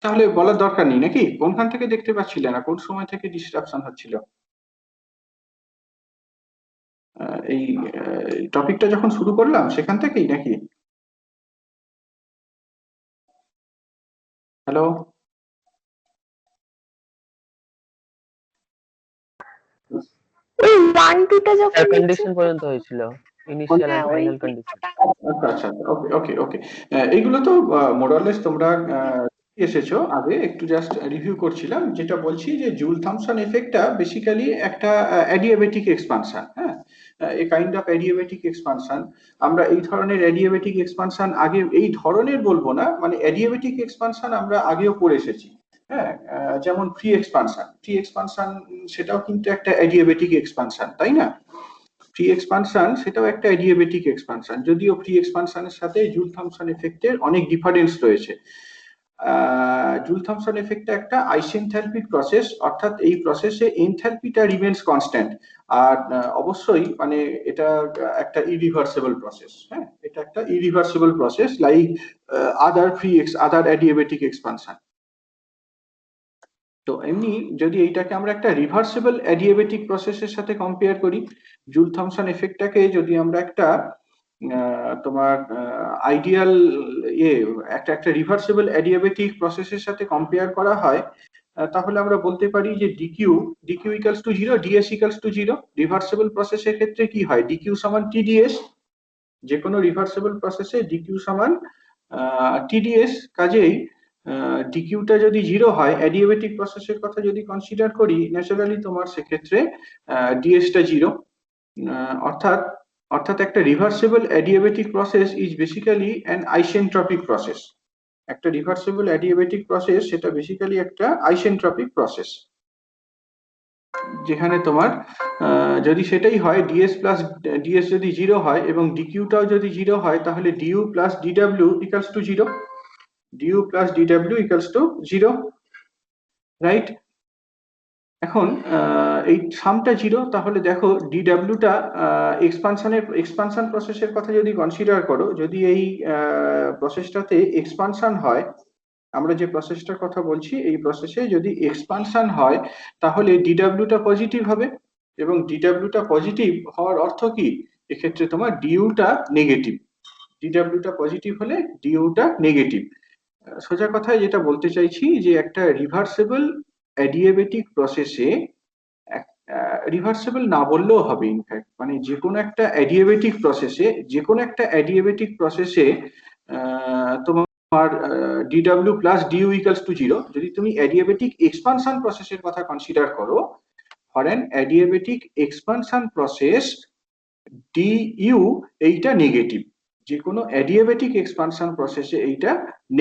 তাহলে বলার দরকার নেই নাকি? কোনখান থেকে দেখতে পাচ্ছিলে না, কোন সময় থেকে ডিস্ট্রাকশন হচ্ছিল? এই টপিকটা যখন শুরু করলাম সেখান থেকেই নাকি? হ্যালো? ওই 1-2টা যখন এয়ার দেখছি কন্ডিশন পর্যন্ত হয়েছিল, ইনিশিয়াল হ্যাঁ এন্ড ওই ফাইনাল কন্ডিশন। আচ্ছা আচ্ছা, ওকে ওকে ওকে। এইগুলো তো মোরালেস তোমরা এসেছো আগে, একটু জাস্ট রিভিউ করছিলাম। যেটা বলছি যে জুল থমসন এফেক্টটা বেসিক্যালি একটা অ্যাডিয়াবেটিক এক্সপানশন, হ্যাঁ, a kind of adiabatic expansion. আমরা এই ধরনের অ্যাডিয়াবেটিক এক্সপানশন আগে, এই ধরনের বলবো না, মানে অ্যাডিয়াবেটিক এক্সপানশন আমরা আগেও পড়ে এসেছি। হ্যাঁ, যেমন ফ্রি এক্সপানশন, ফ্রি এক্সপানশন সেটাও কিন্তু একটা অ্যাডিয়াবেটিক এক্সপানশন, তাই না? ফ্রি এক্সপানশন সেটাও একটা অ্যাডিয়াবেটিক এক্সপানশন, যদিও ফ্রি এক্সপানশনের সাথে জুল থমসন এফেক্টের অনেক ডিফারেন্স রয়েছে। জুল থমসন এফেক্টটা একটা আইসেনথ্যালপিক প্রসেস, অর্থাৎ এই প্রসেসে এনথ্যালপিটা রিমেন্স কনস্ট্যান্ট। আর অবশ্যই মানে এটা একটা ইরিভার্সিবল প্রসেস, হ্যাঁ, এটা একটা irreversible process like other adiabatic expansion. তো এমনি যদি এইটাকে আমরা একটা রিভার্সিবল অ্যাডিয়াবেটিক প্রসেসের সাথে কম্পেয়ার করি, জুল থমসন এফেক্টটাকে যদি আমরা একটা তোমার আইডিয়াল ইয়ে একটা একটা রিভার্সিবল অ্যাডিয়াবেটিক প্রসেসের সাথে কম্পেয়ার করা হয়, তাহলে আমরা বলতে পারি যে DQ equals two zero, DS equals two zero. Reversible প্রসেসের ক্ষেত্রে কি হয়, ডিকিউ সমান টিডিএস। যে কোনো রিভার্সিবল প্রসেসে ডিকিউ সমান টিডিএস। কাজেই ডিকিউটা যদি জিরো হয়, অ্যাডিয়াবেটিক প্রসেসের কথা যদি কনসিডার করি, ন্যাচারালি তোমার সেক্ষেত্রে ডিএসটা জিরো। অর্থাৎ অর্থাৎ একটা reversible adiabatic process is basically an isentropic process. একটা রিভার্সিবল অ্যাডিয়াবেটিক প্রসেস সেটা বেসিক্যালি একটা আইসেন্ট্রপিক প্রসেস, যেখানে তোমার যদি সেটাই হয়, ডিএস যদি জিরো হয় এবং ডিকিউটাও যদি জিরো হয়, তাহলে DU plus DW equals two zero. DU plus DW equals two zero, right? এখন এই সামটা জিরো, তাহলে দেখো ডিডব্লিউটা এক্সপানশন প্রসেসের কথা যদি কনসিডার করো, যদি এই প্রসেসটাতে এক্সপানশন হয়, আমরা যে প্রসেসটার কথা বলছি এই প্রসেসে যদি এক্সপানশন হয়, তাহলে ডিডব্লিউটা পজিটিভ হবে। এবং ডিডব্লিউটা পজিটিভ হওয়ার অর্থ কি, এক্ষেত্রে তোমার ডিইউটা নেগেটিভ। ডিডব্লিউটা পজিটিভ হলে ডিইউটা নেগেটিভ। সোজা কথায় যেটা বলতে চাইছি যে একটা রিভার্সিবল অ্যাডিয়াবেটিক প্রসেসে, রিভার্সিবল না বললেও হবে ইনফ্যাক্ট, মানে যে কোনো একটা অ্যাডিয়াবেটিক প্রসেসে তোমার DW plus DU equals two zero. যদি তুমি অ্যাডিয়াবেটিক এক্সপানশন প্রসেসের কথা কনসিডার করো, for an adiabatic expansion process, DU এইটা নেগেটিভ। যে কোনো অ্যাডিয়াবেটিক এক্সপানশন প্রসেসে এইটা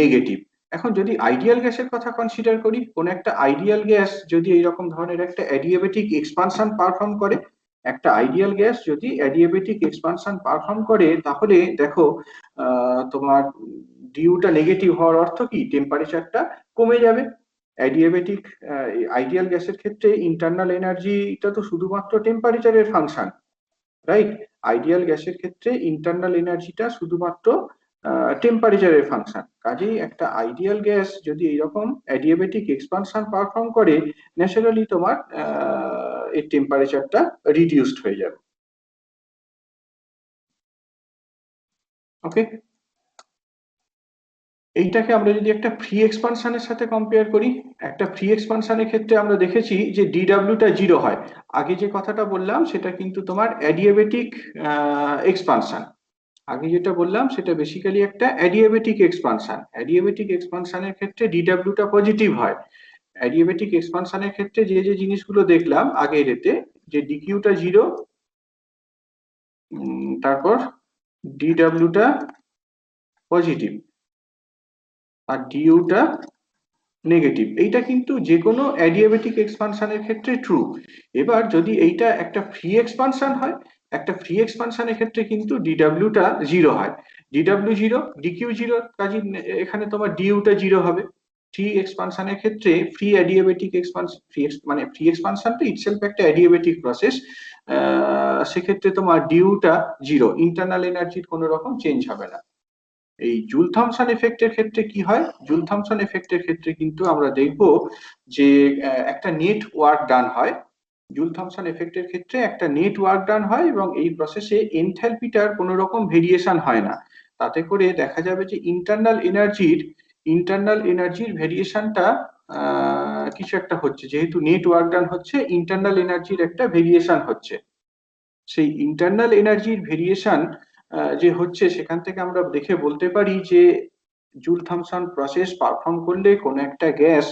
নেগেটিভ। এখন যদি আইডিয়াল গ্যাসের কথা কনসিডার করি, কোন একটা আইডিয়াল গ্যাস যদি এইরকম ধরনের একটা অ্যাডিয়াবেটিক এক্সপানশন পারফর্ম করে, একটা আইডিয়াল গ্যাস যদি অ্যাডিয়াবেটিক এক্সপানশন পারফর্ম করে, তাহলে দেখো তোমার ডিইউটা নেগেটিভ হওয়ার অর্থ কি, টেম্পারেচারটা কমে যাবে। অ্যাডিয়াবেটিক আইডিয়াল গ্যাসের ক্ষেত্রে ইন্টারনাল এনার্জিটা তো শুধুমাত্র টেম্পারেচারের ফাংশন, রাইট? আইডিয়াল গ্যাসের ক্ষেত্রে ইন্টারনাল এনার্জিটা শুধুমাত্র টেম্পারেচারের ফাংশন। কাজেই একটা আইডিয়াল গ্যাস যদি এইরকম অ্যাডিয়াবেটিক এক্সপানশন পারফর্ম করে, ন্যাচারালি তোমার এর টেম্পারেচারটা রিডিউসড হয়ে যাবে। ওকে, এইটাকে আমরা যদি একটা ফ্রি এক্সপানশনের সাথে কম্পেয়ার করি, একটা ফ্রি এক্সপানশনের ক্ষেত্রে আমরা দেখেছি যে ডিডব্লিউটা জিরো হয়। আগে যে কথাটা বললাম সেটা কিন্তু তোমার অ্যাডিয়াবেটিক এক্সপানশন। আগে যেটা বললাম সেটা বেসিক্যালি একটা অ্যাডিয়াবেটিক এক্সপানশন। অ্যাডিয়াবেটিক এক্সপানশনের ক্ষেত্রে ডিডব্লিউটা পজিটিভ হয়। অ্যাডিয়াবেটিক এক্সপানশনের ক্ষেত্রে যে যে জিনিসগুলো দেখলাম আগের এতে, যে ডিকিউটা জিরো, তারপর ডিডব্লিউটা পজিটিভ, আর ডিইউটা নেগেটিভ, এইটা কিন্তু যে কোনো অ্যাডিয়াবেটিক এক্সপানশনের ক্ষেত্রে ট্রু। এবার যদি এইটা একটা ফ্রি এক্সপানশন হয়, একটা ফ্রি এক্সপানশনের ক্ষেত্রে কিন্তু ডিডব্লিউটা জিরো হয়। ডিডব্লিউ জিরো, ডিকিউ জিরো, কাজে এখানে তোমার ডিইউটা জিরো হবে। ফ্রি এক্সপানশনের ক্ষেত্রে ফ্রি অ্যাডিয়াবেটিক এক্সপানশন, মানে ফ্রি এক্সপানশন তো ইটসেলফ একটা অ্যাডিয়াবেটিক প্রসেস, সেক্ষেত্রে তোমার ডিইউটা জিরো, ইন্টারনাল এনার্জির কোনো রকম চেঞ্জ হবে না। এই জুল থমসন এফেক্টের ক্ষেত্রে কি হয়, জুল থমসন এফেক্টের ক্ষেত্রে কিন্তু আমরা দেখব যে একটা নেট ওয়ার্ক ডান হয়। জুল থমসন এফেক্টের ক্ষেত্রে একটা নেট ওয়ার্ক ডান হয় এবং এই প্রসেসে এনথালপিটার কোনো রকম ভেরিয়েশন হয় না। তাতে করে দেখা যাবে যে ইন্টারনাল এনার্জির ভেরিয়েশনটা কিছু একটা হচ্ছে, যেহেতু নেট ওয়ার্ক ডান হচ্ছে, ইন্টারনাল এনার্জির একটা ভেরিয়েশন হচ্ছে। সেই ইন্টারনাল এনার্জির ভেরিয়েশন যে হচ্ছে, সেখান থেকে আমরা দেখে বলতে পারি যে জুল থমসন প্রসেস পারফর্ম করলে কোন একটা গ্যাস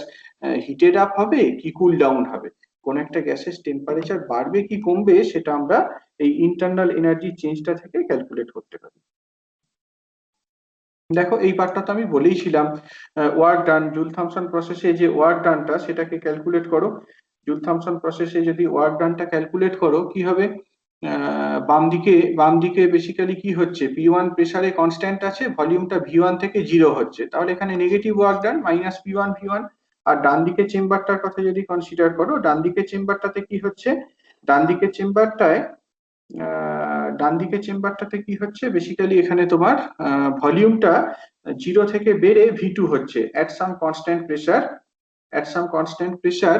হিটেড আপ হবে কি কুল ডাউন হবে, কোন একটা গ্যাসের টেম্পারেচার বাড়বে কি কমবে, সেটা আমরা এই ইন্টারনাল এনার্জি চেঞ্জটা থেকে ক্যালকুলেট করতে পারি। দেখো এই পার্টটা তো আমি বলেইছিলাম, ওয়ার্ক ডান, জুল থমসন প্রসেসে যে ওয়ার্ক ডানটা সেটাকে ক্যালকুলেট করো। জুল থমসন প্রসেসে যদি ওয়ার্ক ডানটা ক্যালকুলেট করো কি হবে, বাম দিকে বেসিক্যালি কি হচ্ছে, P1 প্রেসারে কনস্ট্যান্ট আছে, ভলিউমটা V1 থেকে 0 হচ্ছে, তাহলে এখানে negative work done minus P1 V1। আর ডান দিকে চেম্বারটার কথা যদি কনসিডার করো, ডান দিকে চেম্বারটাতে কি হচ্ছে, ডান দিকে চেম্বারটাতে কি হচ্ছে, বেসিক্যালি এখানে তোমার ভলিউমটা 0 থেকে বেড়ে V2 হচ্ছে at some constant pressure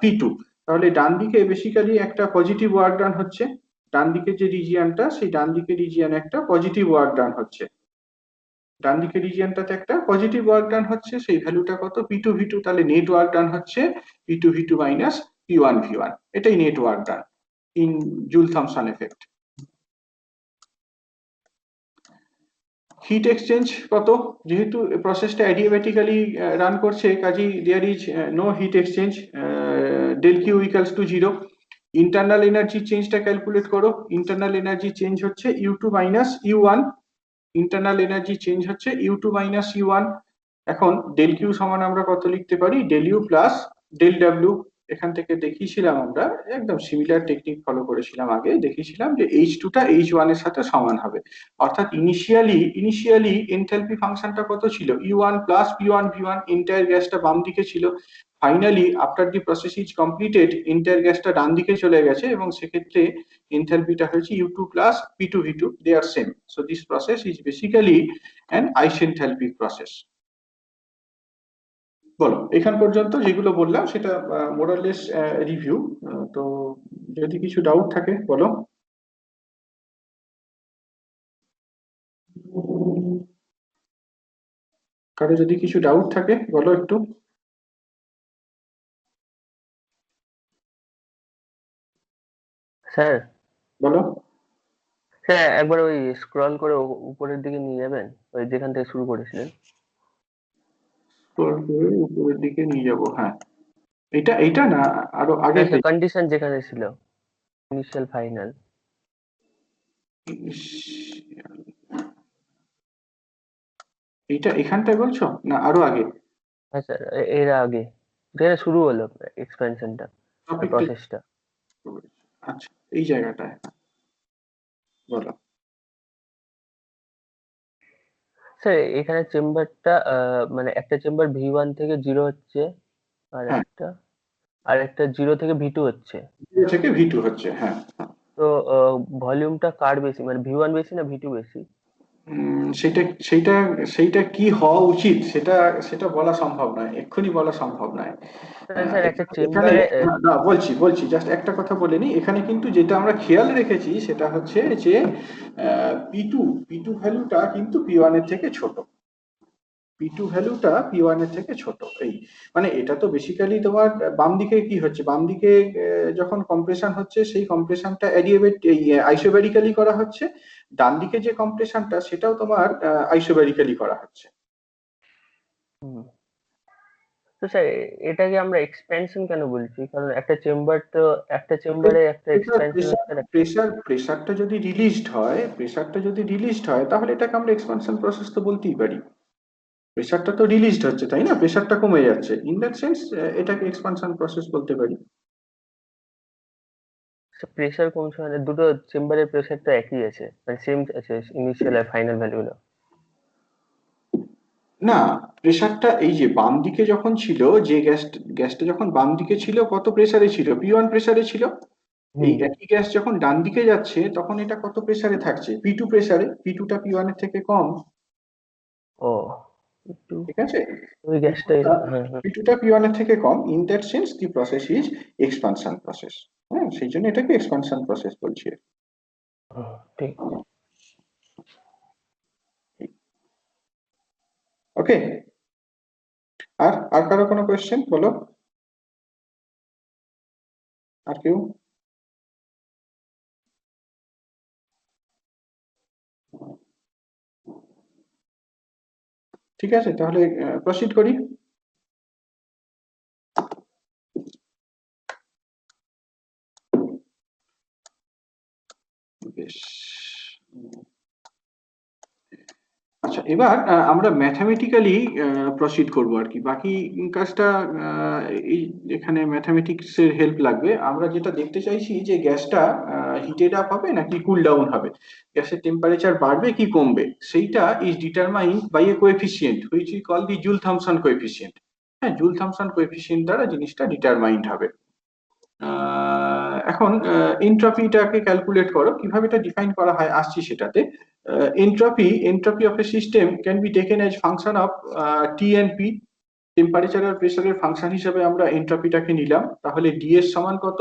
P2। তাহলে ডান দিকে বেসিক্যালি একটা পজিটিভ ওয়ার্ক ডান হচ্ছে, ডান দিকে যে রিজিয়নটা, সেই ডান দিকে রিজিয়নে একটা পজিটিভ ওয়ার্ক ডান হচ্ছে, ডান দিকে রিজিয়নটাতে একটা পজিটিভ ওয়ার্ক ডান হচ্ছে, সেই ভ্যালুটা কত, P2 V2। তাহলে নেট ওয়ার্ক ডান হচ্ছে P2 V2 minus P1 V1, এটাই net work done in Joule Thomson effect. Heat exchange কত, যেহেতু প্রসেসটা অ্যাডিয়াবেটিক্যালি রান করছে, কাজেই there is no heat exchange, del Q equals to 0। Internal energy চেঞ্জটা calculate করো, ইন্টারনাল এনার্জি চেঞ্জ হচ্ছে U2 minus U1, internal energy change হচ্ছে U2 minus U1। এখন ডেল কিউ সমান আমরা কত লিখতে পারি, del U plus del W. এখান থেকে দেখিয়েছিলাম আমরা, একদম সিমিলার টেকনিক ফলো করেছিলাম আগে, দেখিয়েছিলাম যে H2 টা H1 এর সাথে সমান হবে। অর্থাৎ ইনিশিয়ালি এনথালপি ফাংশনটা কত ছিল, U1 plus P1 V1, entire গ্যাসটা বাম দিকে ছিল। Finally after the process is completed, entire গ্যাসটা ডান দিকে চলে গেছে এবং সেক্ষেত্রে এনথালপিটা হয়েছে U2 plus P2 V2, they are same. So this process is basically an isenthalpic process. বলো এখান পর্যন্ত যেগুলো বললাম সেটা মোরালেস রিভিউ। তো যদি কিছু ডাউট থাকে বলো। কারো যদি কিছু ডাউট থাকে বলো একটু। স্যার বলো। স্যার একবার ওই স্ক্রল করে উপরের দিকে নিয়ে যাবেন, ওই যেখান থেকে শুরু করেছিলেন। স্ক্রল করে উপরের দিকে নিয়ে যাব, হ্যাঁ। এটা না, আরো আগে কন্ডিশন যেখানে ছিল ইনিশিয়াল ফাইনাল। এটা এখানটায় বলছো না আরো আগে? হ্যাঁ স্যার, এর আগে যেখানে শুরু হলো এক্সপেনশনটা, প্রসেসটা। আচ্ছা এই জায়গাটায় বলো। স্যার এখানে চেম্বারটা মানে একটা চেম্বার V1 থেকে 0 হচ্ছে, আর হ্যাঁ, একটা 0 থেকে V2 হচ্ছে। 0 থেকে V2 হচ্ছে, হ্যাঁ। তো ভলিউমটা কার বেশি, মানে V1 বেশি না V2 বেশি? সেটা সেইটা সেইটা কি হওয়া উচিত সেটা সেটা বলা সম্ভব নয়, এক্ষুনি বলা সম্ভব নয়। স্যার একটা এখানে চেম্বারে না, বলছি জাস্ট একটা কথা বলে নি। এখানে কিন্তু যেটা আমরা খেয়াল রেখেছি সেটা হচ্ছে যে P2 ভ্যালুটা কিন্তু P1 এর থেকে ছোট, P2 ভ্যালুটা P1 এর থেকে ছোট। এই মানে এটা তো বেসিক্যালি তোমার বাম দিকে কি হচ্ছে, বাম দিকে যখন কম্প্রেশন হচ্ছে সেই কম্প্রেশনটা আইসোব্যারিক্যালি করা হচ্ছে, ডান দিকে যে কম্প্রেশনটা সেটাও তোমার আইসোব্যারিক্যালি করা হচ্ছে। তো স্যার এটাকে আমরা এক্সপেনশন কেন বলছি? কারণ একটা চেম্বারে একটা এক্সপেনশন হচ্ছে। প্রেসারটা যদি রিলিজড হয় তাহলে এটাকে আমরা এক্সপানশন প্রসেস তো বলতেই পারি। প্রেসারটা তো রিলিজড হচ্ছে, তাই না, প্রেসারটা কমে যাচ্ছে, ইন দ্যাট সেন্স এটাকে এক্সপানশন প্রসেস বলতে পারি। প্রেসার কমছে মানে দুটো চেম্বারের প্রেসার তো একই আছে, মানে সেম আছে ইনিশিয়াল আর ফাইনাল ভ্যালুগুলো। না, প্রেসারটা এই যে বাম দিকে যখন ছিল, যে গ্যাসটা যখন বাম দিকে ছিল কত প্রেসারে ছিল, P1 প্রেসারে ছিল। এই একই গ্যাস যখন ডান দিকে যাচ্ছে তখন এটা কত প্রেসারে থাকছে, P2 প্রেসারে, P2টা P1 এর থেকে কম। ও একটু ঠিক আছে, ওই গ্যাসটাই, P2টা হ্যাঁ হ্যাঁ। P2টা P1 এর থেকে কম, in that sense the process is expansion process. হ্যাঁ, সেই জন্য এটাকে এক্সপানশন প্রসেস বলছি। হুম, ঠিক। ওকে, আর আর কারো কোনো কোয়েশ্চেন বলো, আর কেউ? ঠিক আছে, তাহলে প্রসিড করি। বেশ, আচ্ছা, এবার আমরা ম্যাথামেটিক্যালি প্রসিড করব আর কি। বাকি কাজটা এই এখানে ম্যাথামেটিক্স এর হেল্প লাগবে। আমরা যেটা দেখতে চাইছি যে গ্যাসটা হিটেড আপ হবে নাকি কুল ডাউন হবে, গ্যাসের টেম্পারেচার বাড়বে কি কমবে, সেইটা is determined by a coefficient which we call the Joule Thomson coefficient. হ্যাঁ, জুল থমসন কোএফিসিয়েন্ট দ্বারা জিনিসটা ডিটারমাইন্ড হবে। এখন এনট্রপিটাকে ক্যালকুলেট করো, কিভাবে এটা ডিফাইন করা হয় আসছি সেটাতে। Entropy of a system can be taken as function of T and P, temperature আর প্রেসারের ফাংশন হিসেবে আমরা এনট্রপিটাকে নিলাম। তাহলে ডিএস সমান কত?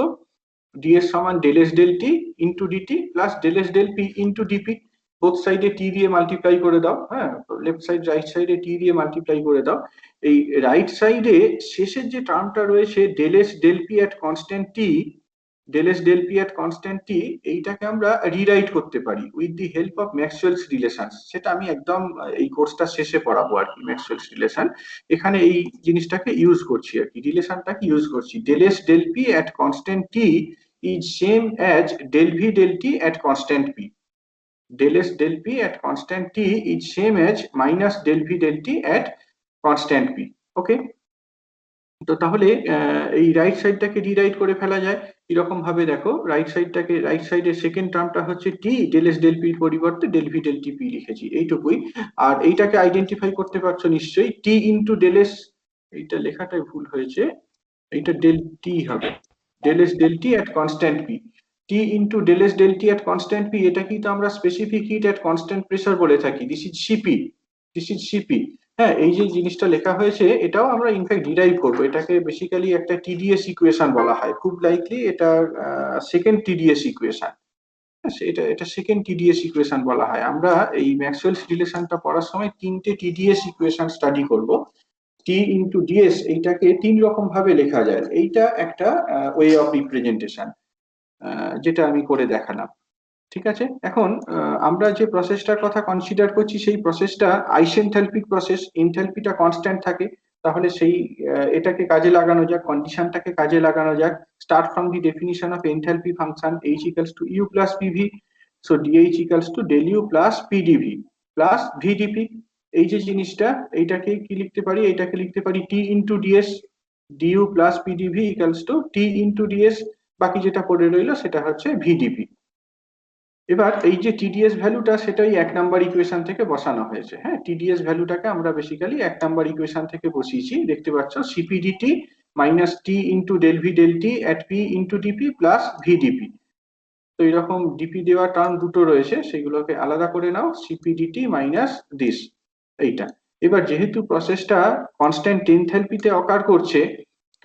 ডিএস সমান del S del T into dT plus del S del P into dP. Both সাইডে টি দিয়ে মাল্টিপ্লাই করে দাও, হ্যাঁ, লেফট সাইড রাইট সাইডে টি দিয়ে মাল্টিপ্লাই করে দাও। এই রাইট সাইডে শেষের যে টার্মটা রয়েছে del S del P at constant T, del S del P at constant T, এইটাকে আমরা রিরাইট করতে পারি with the help of Maxwell's relation. সেটা আমি একদম এই কোর্সটা শেষে পড়াবো আর কি, ম্যাক্সওয়েলস রিলেশন। এখানে এই জিনিসটাকে ইউজ করছি আর কি, রিলেশনটাকে ইউজ করছি। Del S del P at constant T is same as del v del t at constant p. Del s del p at constant t is same as minus del v del t at constant p. ওকে, তো তাহলে এই right সাইডটাকে rewrite করে ফেলা যায় এরকম ভাবে। দেখো, right সাইডটাকে, রাইট সাইডের সেকেন্ড টার্মটা হচ্ছে টি, ডেল এস ডেল পির পরিবর্তে del V del T P লিখেছি, এইটুকুই। আর এইটাকে আইডেন্টিফাই করতে পারছো নিশ্চয়ই, টি ইন্টু ডেল এস, এইটা লেখাটাই ভুল হয়েছে, এইটা ডেল টি হবে, del S del T at constant P. T into del S del T at constant P, এটা কিন্তু আমরা specific heat at constant pressure বলে থাকি, this is CP, this is CP. হ্যাঁ, এই যে জিনিসটা লেখা হয়েছে এটাও আমরা ইনফ্যাক্ট ডিরাইভ করবো। এটাকে বেসিক্যালি একটা টিডিএস ইকুয়েশন বলা হয়, খুব লাইকলি এটা সেকেন্ড টিডিএস ইকুয়েশন। এটা এটা সেকেন্ড টিডিএস ইকুয়েশন বলা হয়। আমরা এই ম্যাক্সওয়েলস রিলেশনটা পড়ার সময় তিনটে টিডিএস ইকুয়েশন স্টাডি করব। টি ইন্টু ডিএস এইটাকে তিন রকম ভাবে লেখা যায়, এইটা একটা ওয়ে অফ রিপ্রেজেন্টেশন যেটা আমি করে দেখালাম। ঠিক আছে, এখন আমরা যে প্রসেসটার কথা কনসিডার করছি সেই প্রসেসটা আইসেনথ্যালপিক প্রসেস, এনথ্যালপিটা কনস্ট্যান্ট থাকে। তাহলে সেই এটাকে কাজে লাগানো যাক, কন্ডিশনটাকে কাজে লাগানো যাক। Start from the definition of enthalpy function H equals to U plus PV, so DH equals to del U plus PdV plus VdP। এই যে জিনিসটা, এইটাকে কি লিখতে পারি? এইটাকে লিখতে পারি T into DS, du plus PdV equals to T into DS, বাকি যেটা পড়ে রইলো সেটা হচ্ছে VdP। এবার এই যে টিডিএস ভ্যালুটা, সেটাই এক নাম্বার ইকুয়েশন থেকে বসানো হয়েছে। হ্যাঁ, টিডিএস ভ্যালুটাকে আমরা বেসিক্যালি এক নাম্বার ইকুয়েশন থেকে বসিয়েছি, দেখতে পাচ্ছ, CPdT minus T into del V del T at P into dP plus VdP. তো এরকম ডিপি দেওয়া টার্ম দুটো রয়েছে, সেগুলোকে আলাদা করে নাও, সিপিডিটি মাইনাস দিস, এইটা। এবার যেহেতু প্রসেসটা কনস্ট্যান্ট এনথ্যালপিতে অকার করছে,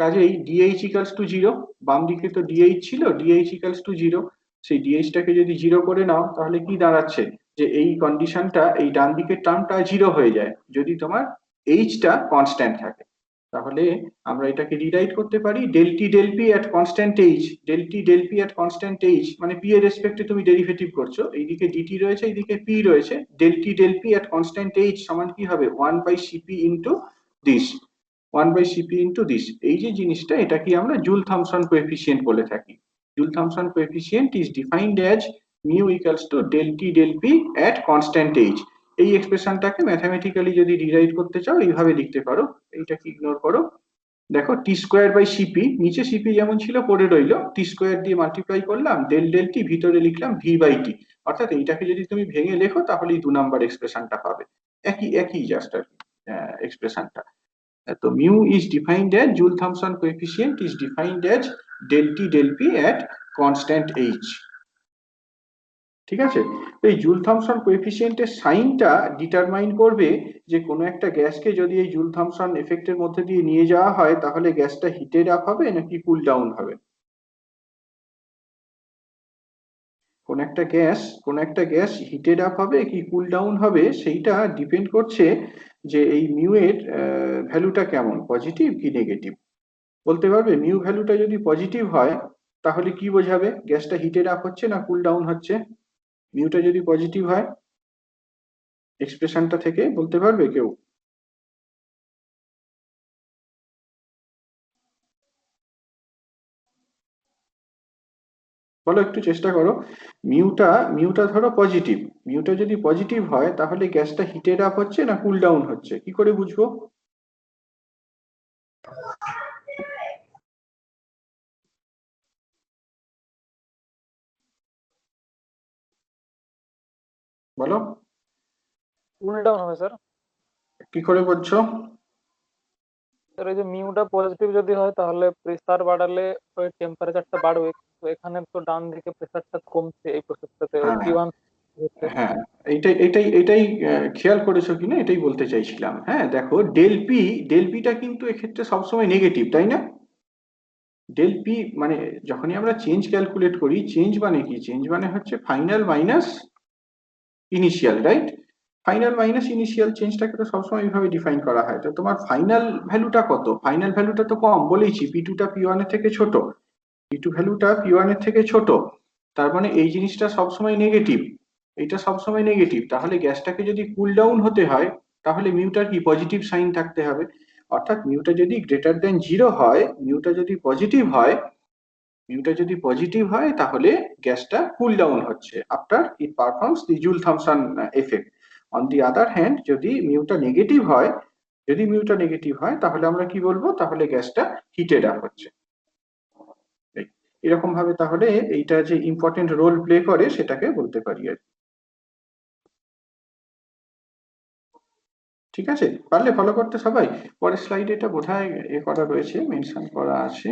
কাজেই ডিএইচ ইকালস টু জিরো, বাম দিকে তো ডিএইচ ছিল, ডিএইচ ইকালস টু জিরো। সেই ডিএইচটাকে যদি জিরো করে নাও তাহলে কি দাঁড়াচ্ছে, যে এই কন্ডিশনটা, এই ডান দিকের টার্মটা জিরো হয়ে যায় যদি তোমার এইচটা কনস্ট্যান্ট থাকে। তাহলে আমরা এটাকে রিরাইট করতে পারি del T del P at constant H, del T del P at constant H মানে পি এর রেসপেক্টে তুমি ডেরিভেটিভ করছো, এইদিকে ডিটি রয়েছে এইদিকে পি রয়েছে, del T del P at constant H সমান কি হবে, 1/cp into this, 1/cp into this. এই যে জিনিসটা, এটা কি আমরা জুল থমসন কোএফিসিয়েন্ট বলে থাকি। Joule Thomson coefficient is defined as mu equals to del T del P at constant H. এই এক্সপ্রেশনটাকে ম্যাথামেটিক্যালি যদি রিরাইট করতে চাও এইভাবে লিখতে পারো, এইটাকে ইগনোর করো। দেখো, টি স্কোয়ার বাই সিপি, নিচে সিপি যেমন ছিল পড়ে রইলো, টি স্কোয়ার দিয়ে মাল্টিপ্লাই করলাম, ডেল ডেল টি ভিতরে লিখলাম ভি বাই টি। অর্থাৎ এইটাকে যদি তুমি ভেঙে লেখো তাহলেই 2 নাম্বার এক্সপ্রেশনটা পাবে, একই একই জাস্ট আর কি এক্সপ্রেশনটা। তো mu is defined as Joule Thomson coefficient is defined as del T del P at constant H. ঠিক আছে? এই জুল থমসন কোএফিসিয়েন্টের সাইনটা ডিটারমাইন করবে যে কোনো একটা গ্যাসকে যদি এই জুল থমসন এফেক্টের মধ্যে দিয়ে নিয়ে যাওয়া হয় তাহলে গ্যাসটা হিটেড আপ হবে নাকি কুল ডাউন হবে। কোন একটা গ্যাস হিটেড আপ হবে কি কুল ডাউন হবে সেইটা ডিপেন্ড করছে যে এই মিউ এর ভ্যালুটা কেমন, পজিটিভ কি নেগেটিভ। বলতে পারবে মিউ ভ্যালুটা যদি পজিটিভ হয় তাহলে কি বোঝাবে গ্যাসটা হিটেড আপ হচ্ছে না কুল ডাউন হচ্ছে। মিউটা যদি পজিটিভ হয় এক্সপ্রেশনটা থেকে বলতে পারবে কেউ? বলো, একটু চেষ্টা করো। মিউটা ধরো পজিটিভ, মিউটা যদি পজিটিভ হয় তাহলে গ্যাসটা হিটেড আপ হচ্ছে না কুল ডাউন হচ্ছে, কি করে বুঝবো? বলো, কুল ডাউন হবে স্যার। কি করে বলছো? স্যার এই যে মিউটা পজিটিভ যদি হয় তাহলে প্রেসার বাড়ালে ওই টেম্পারেচারটা বাড়বে, তো এখানে তো ডান দিকে প্রেসারটা কমছে এই প্রসেসটাতে, ওই হ্যাঁ, T1 হচ্ছে। হ্যাঁ, এটাই খেয়াল করেছো কিনা এটাই বলতে চাইছিলাম। হ্যাঁ দেখো, ডেল পিটা কিন্তু এক্ষেত্রে সবসময় নেগেটিভ, তাই না? ডেল পি মানে যখনই আমরা চেঞ্জ ক্যালকুলেট করি, চেঞ্জ মানে কি? চেঞ্জ মানে হচ্ছে final minus initial, right? Final minus initial চেঞ্জটাকে তো সবসময় এইভাবে ডিফাইন করা হয়। তো তোমার ফাইনাল ভ্যালুটা কত? ফাইনাল ভ্যালুটা তো কম, বলেইছি পি2টা পি1 এর থেকে ছোট, পি2 ভ্যালুটা পি1 এর থেকে ছোট। তার মানে এই জিনিসটা সবসময় নেগেটিভ, এটা সবসময় নেগেটিভ। তাহলে গ্যাসটাকে যদি কুল ডাউন হতে হয় তাহলে মিউটার কি পজিটিভ সাইন থাকতে হবে। অর্থাৎ মিউটা যদি গ্রেটার দেন 0 হয়, মিউটা যদি পজিটিভ হয় তাহলে গ্যাসটা কুল ডাউন হচ্ছে after it performs the Joule Thomson effect. On the other hand যদি মিউটা নেগেটিভ হয় তাহলে আমরা কি বলবো? তাহলে গ্যাসটা হিটেড আপ হচ্ছে। এরকম ভাবে তাহলে এইটা যে ইম্পর্টেন্ট রোল প্লে করে সেটাকে বলতে পারি আর কি। ঠিক আছে, পারলে ফলো করতে সবাই। পরের স্লাইডে এটা বোধহয় করা রয়েছে, মেনশন করা আছে।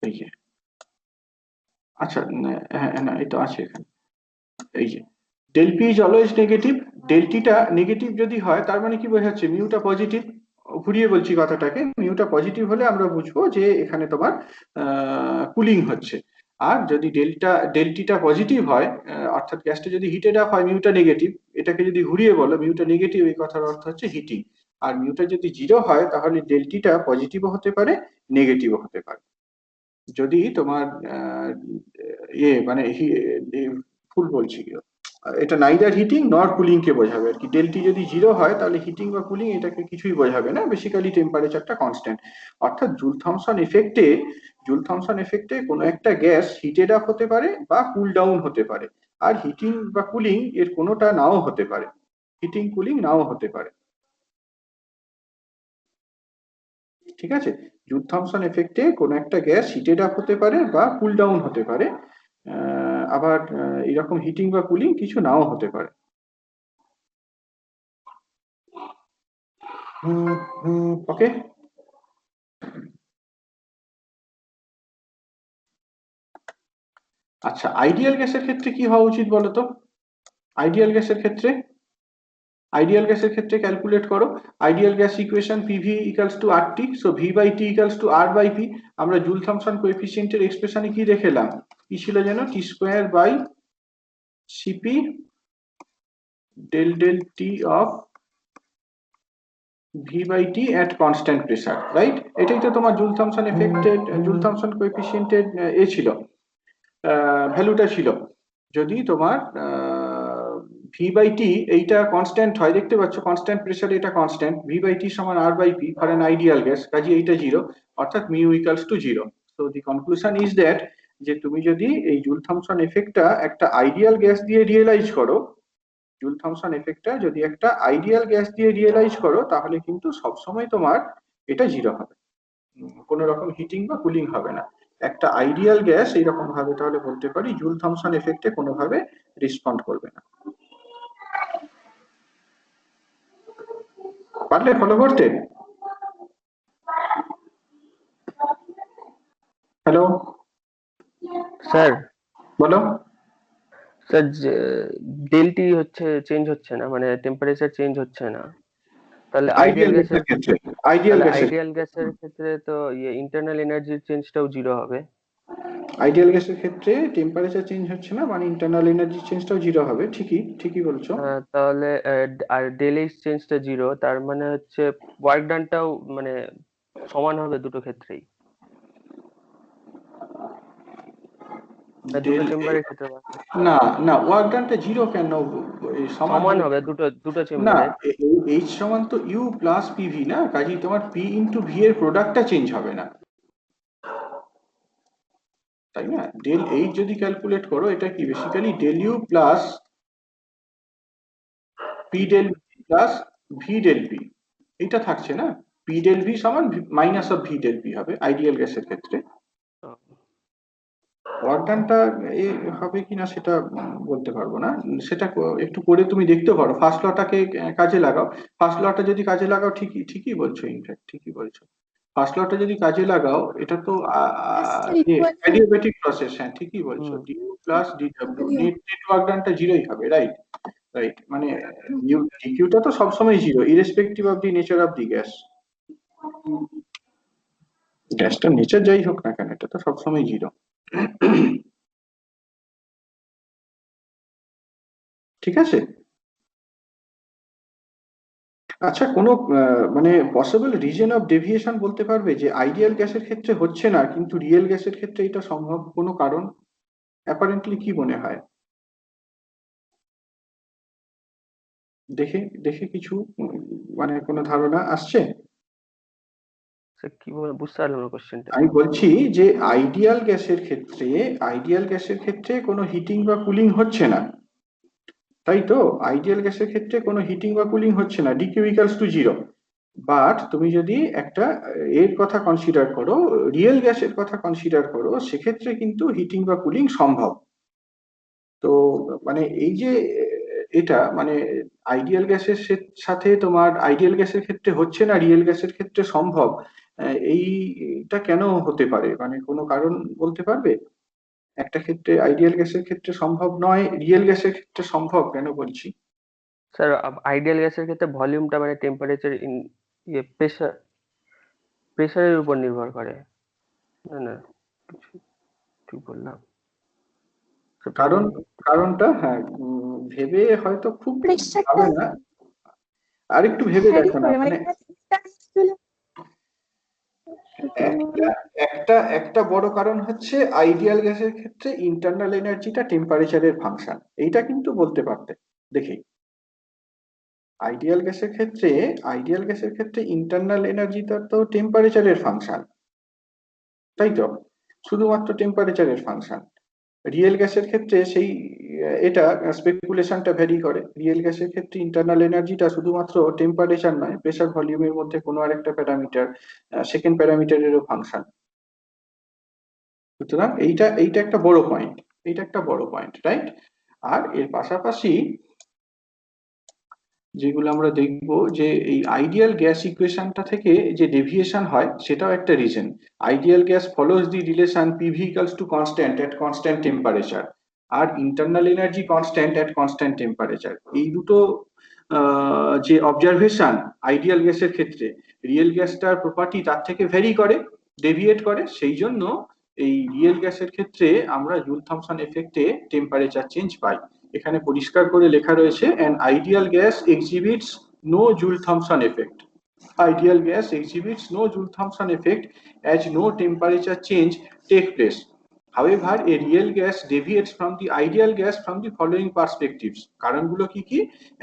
এই যে, আচ্ছা, হ্যাঁ না এটা আছে এখানে। এই যে del P is always negative, ডেলটিটা নেগেটিভ যদি হয় তার মানে কি বোঝাচ্ছে? মিউটা পজিটিভ। ঘুরিয়ে বলছি কথাটাকে, মিউটা পজিটিভ হলে আমরা বুঝবো যে এখানে তোমার কুলিং হচ্ছে। আর যদি ডেলটিটা পজিটিভ হয়, অর্থাৎ গ্যাসটা যদি হিটেড আপ হয়, মিউটা নেগেটিভ, এটাকে যদি ঘুরিয়ে বলো মিউটা নেগেটিভ, এই কথার অর্থ হচ্ছে হিটিং। আর মিউটা যদি 0 হয় তাহলে ডেলটিটা পজিটিভও হতে পারে, নেগেটিভও হতে পারে। যদি তোমার মানে ফুল বলছি কি, এটা নাইদার হিটিং নর কুলিং কে বোঝাবে আর কি। ডেলটি যদি 0 হয় তাহলে হিটিং বা কুলিং এটাকে কিছুই বোঝাবে না, বেসিক্যালি টেম্পারেচারটা কনস্ট্যান্ট। অর্থাৎ জুল থমসন এফেক্টে কোনো একটা গ্যাস হিটেড আপ হতে পারে বা কুল ডাউন হতে পারে। আর হিটিং বা কুলিং এর কোনোটা নাও হতে পারে, হিটিং কুলিং নাও হতে পারে। ঠিক আছে, জুল থমসন এফেক্টে কোনো একটা গ্যাস হিটেড আপ হতে পারে বা কুল ডাউন হতে পারে, আবার এরকম হিটিং বা কুলিং কিছু নাও হতে পারে। ওকে, আচ্ছা, আইডিয়াল গ্যাসের ক্ষেত্রে কি হওয়া উচিত বলো তো? আইডিয়াল গ্যাসের ক্ষেত্রে ক্যালকুলেট করো। Ideal gas equation PV equals to R T, so V by T equals to R by P. আমরা জুল থমসন কোএফিসিয়েন্টের এক্সপ্রেশনে কি দেখলাম? কি ছিল যেন? T square by CP del del T of V by T at constant pressure, right? এটাই তো তোমার Joule Thomson effected, Joule Thomson কোএফিসিয়েন্টের ছিল, ভ্যালুটা ছিল। যদি তোমার ভি বাই টি এইটা কনস্ট্যান্ট হয়, দেখতে পাচ্ছ কনস্ট্যান্ট প্রেসারে এটা কনস্ট্যান্ট, ভি বাই টি সমান R by P for an ideal gas, কাজে এইটা 0, অর্থাৎ mu equals to 0। So the conclusion is that যে তুমি যদি এই জুল থমসন এফেক্টটা একটা আইডিয়াল গ্যাস দিয়ে রিয়েলাইজ করো, জুল থমসন এফেক্টটা যদি একটা আইডিয়াল গ্যাস দিয়ে রিয়েলাইজ করো তাহলে কিন্তু সবসময় তোমার এটা 0 হবে, কোনো রকম হিটিং বা কুলিং হবে না। একটা আইডিয়াল গ্যাস এইরকম ভাবে তাহলে বলতে পারি জুল থমসন এফেক্টে কোনোভাবে রেসপন্ড করবে না। পারলে ফলো করতে? হ্যালো, স্যার বলো। স্যার ডেলটি হচ্ছে চেঞ্জ হচ্ছে না, মানে টেম্পারেচার চেঞ্জ হচ্ছে না, তাহলে আইডিয়াল গ্যাসের ক্ষেত্রে, আইডিয়াল গ্যাসের ক্ষেত্রে তো ইন্টারনাল এনার্জির চেঞ্জটাও জিরো হবে। আইডিয়াল গ্যাসের ক্ষেত্রে টেম্পারেচার চেঞ্জ হচ্ছে না, মানে ইন্টারনাল এনার্জি চেঞ্জটাও জিরো হবে। ঠিকই বলছো। তাহলে আর ডেল এইচ চেঞ্জটা জিরো, তার মানে হচ্ছে ওয়ার্ক ডানটাও মানে সমান হবে দুটো ক্ষেত্রেই, দুটো ডেল চেম্বারের ক্ষেত্রে না না, ওয়ার্ক ডানটা জিরো কেন? এই সমান হবে দুটো না, চেম্বারের। এইচ সমান তো ইউ প্লাস পিভি না, কাজেই তোমার পি ইন্টু ভি এর প্রোডাক্টটা চেঞ্জ হবে না, তাই না? ডেল এইচ যদি ক্যালকুলেট করো, এটা কি basically del U plus P del plus V del P, এটা থাকছে না। পি ডেল ভি সমান minus of V del P হবে আইডিয়াল গ্যাসের ক্ষেত্রে। ওয়ার্ক ডানটা হবে কিনা সেটা বলতে পারবো না, সেটা একটু করে তুমি দেখতে পারো। ফার্স্ট লটাকে কাজে লাগাও। ফার্স্ট লটা যদি কাজে লাগাও, ঠিকই বলছো, ইনফ্যাক্ট ঠিকই বলছো। ফার্স্ট লটা যদি কাজে লাগাও, এটা তো অ্যাডিয়াবেটিক প্রসেস, হ্যাঁ ঠিকই বলছো। ডিউ প্লাস ডিডব্লিউ, নেট ওয়ার্ক ডানটা জিরোই হবে, রাইট রাইট। মানে ডিকিউটা তো সবসময় zero, irrespective of the nature of the gas. গ্যাসটার নেচার যাই হোক না কেন, এটা তো সবসময় জিরো। ঠিক আছে। আচ্ছা, কোনো মানে পসিবল রিজন অফ ডেভিয়েশন বলতে পারবে যে আইডিয়াল গ্যাসের ক্ষেত্রে হচ্ছে না কিন্তু রিয়েল গ্যাসের ক্ষেত্রে এটা সম্ভব? কোনো কারণ অ্যাপারেন্টলি কি মনে হয়? দেখে দেখে কিছু মানে কোনো ধারণা আসছে? কি বলে বুঝতে পারলাম না কোশ্চেনটা। আমি বলছি যে আইডিয়াল গ্যাসের ক্ষেত্রে কোনো হিটিং বা কুলিং হচ্ছে না, তাই তো? আইডিয়াল গ্যাসের ক্ষেত্রে কোনো হিটিং বা কুলিং হচ্ছে না, DQ equals to zero. But তুমি যদি একটা এর কথা কনসিডার করো, রিয়েল গ্যাসের কথা কনসিডার করো, সেক্ষেত্রে কিন্তু হিটিং বা কুলিং সম্ভব। তো মানে এই যে এটা মানে আইডিয়াল গ্যাসের সাথে তোমার আইডিয়াল গ্যাসের ক্ষেত্রে হচ্ছে না, রিয়েল গ্যাসের ক্ষেত্রে সম্ভব, এইটা কেন হতে পারে? মানে কোনো কারণ বলতে পারবে? একটা ক্ষেত্রে আইডিয়াল গ্যাসের ক্ষেত্রে সম্ভব নয়, রিয়েল গ্যাসের ক্ষেত্রে সম্ভব, কেন বলছি? স্যার আইডিয়াল গ্যাসের ক্ষেত্রে ভলিউমটা মানে টেম্পারেচার প্রেসারের উপর নির্ভর করে। না না, ঠিক বললাম। কারণটা হ্যাঁ, ভেবে হয়তো খুব প্রেশারটা হবে না, আর একটু ভেবে ভ্যারি দেখো না। করে, মানে মানে একটা বড় কারণ হচ্ছে আইডিয়াল গ্যাসের ক্ষেত্রে ইন্টারনাল এনার্জিটা টেম্পারেচারের ফাংশন, এইটা কিন্তু বলতে পারতে দেখি। আইডিয়াল গ্যাসের ক্ষেত্রে ইন্টারনাল এনার্জিটা তো টেম্পারেচারের ফাংশন, তাই তো? শুধুমাত্র টেম্পারেচারের ফাংশন। রিয়েল গ্যাসের ক্ষেত্রে সেই এটা স্পেকুলেশনটা ভ্যারি করে। রিয়েল গ্যাসের ক্ষেত্রে ইন্টারনাল এনার্জিটা শুধুমাত্র টেম্পারেচার নয়, প্রেসার ভলিউমের মধ্যে কোনো আরেকটা প্যারামিটার, সেকেন্ড প্যারামিটারেরও ফাংশন। সুতরাং এইটা একটা বড় পয়েন্ট, রাইট? আর এর পাশাপাশি যেগুলো আমরা দেখব, যে এই আইডিয়াল গ্যাস ইকুয়েশনটা থেকে যে ডেভিয়েশন হয় সেটাও একটা reason. Ideal gas follows the relation PV equals to constant at constant temperature, আর internal energy constant at constant temperature. এই দুটো যে অবজারভেশন আইডিয়াল গ্যাসের ক্ষেত্রে, রিয়েল গ্যাসটার প্রপার্টি তার থেকে ভ্যারি করে, ডেভিয়েট করে। সেই জন্য এই রিয়েল গ্যাসের ক্ষেত্রে আমরা জুল থমসন এফেক্টে টেম্পারেচার চেঞ্জ পাই। এখানে পরিষ্কার করে লেখা রয়েছে, an ideal gas exhibits no Joule-Thomson effect. Ideal gas exhibits no Joule-Thomson effect as no temperature change take place. However, a real gas deviates from the ideal gas from the following perspectives. কারণগুলো কি কি?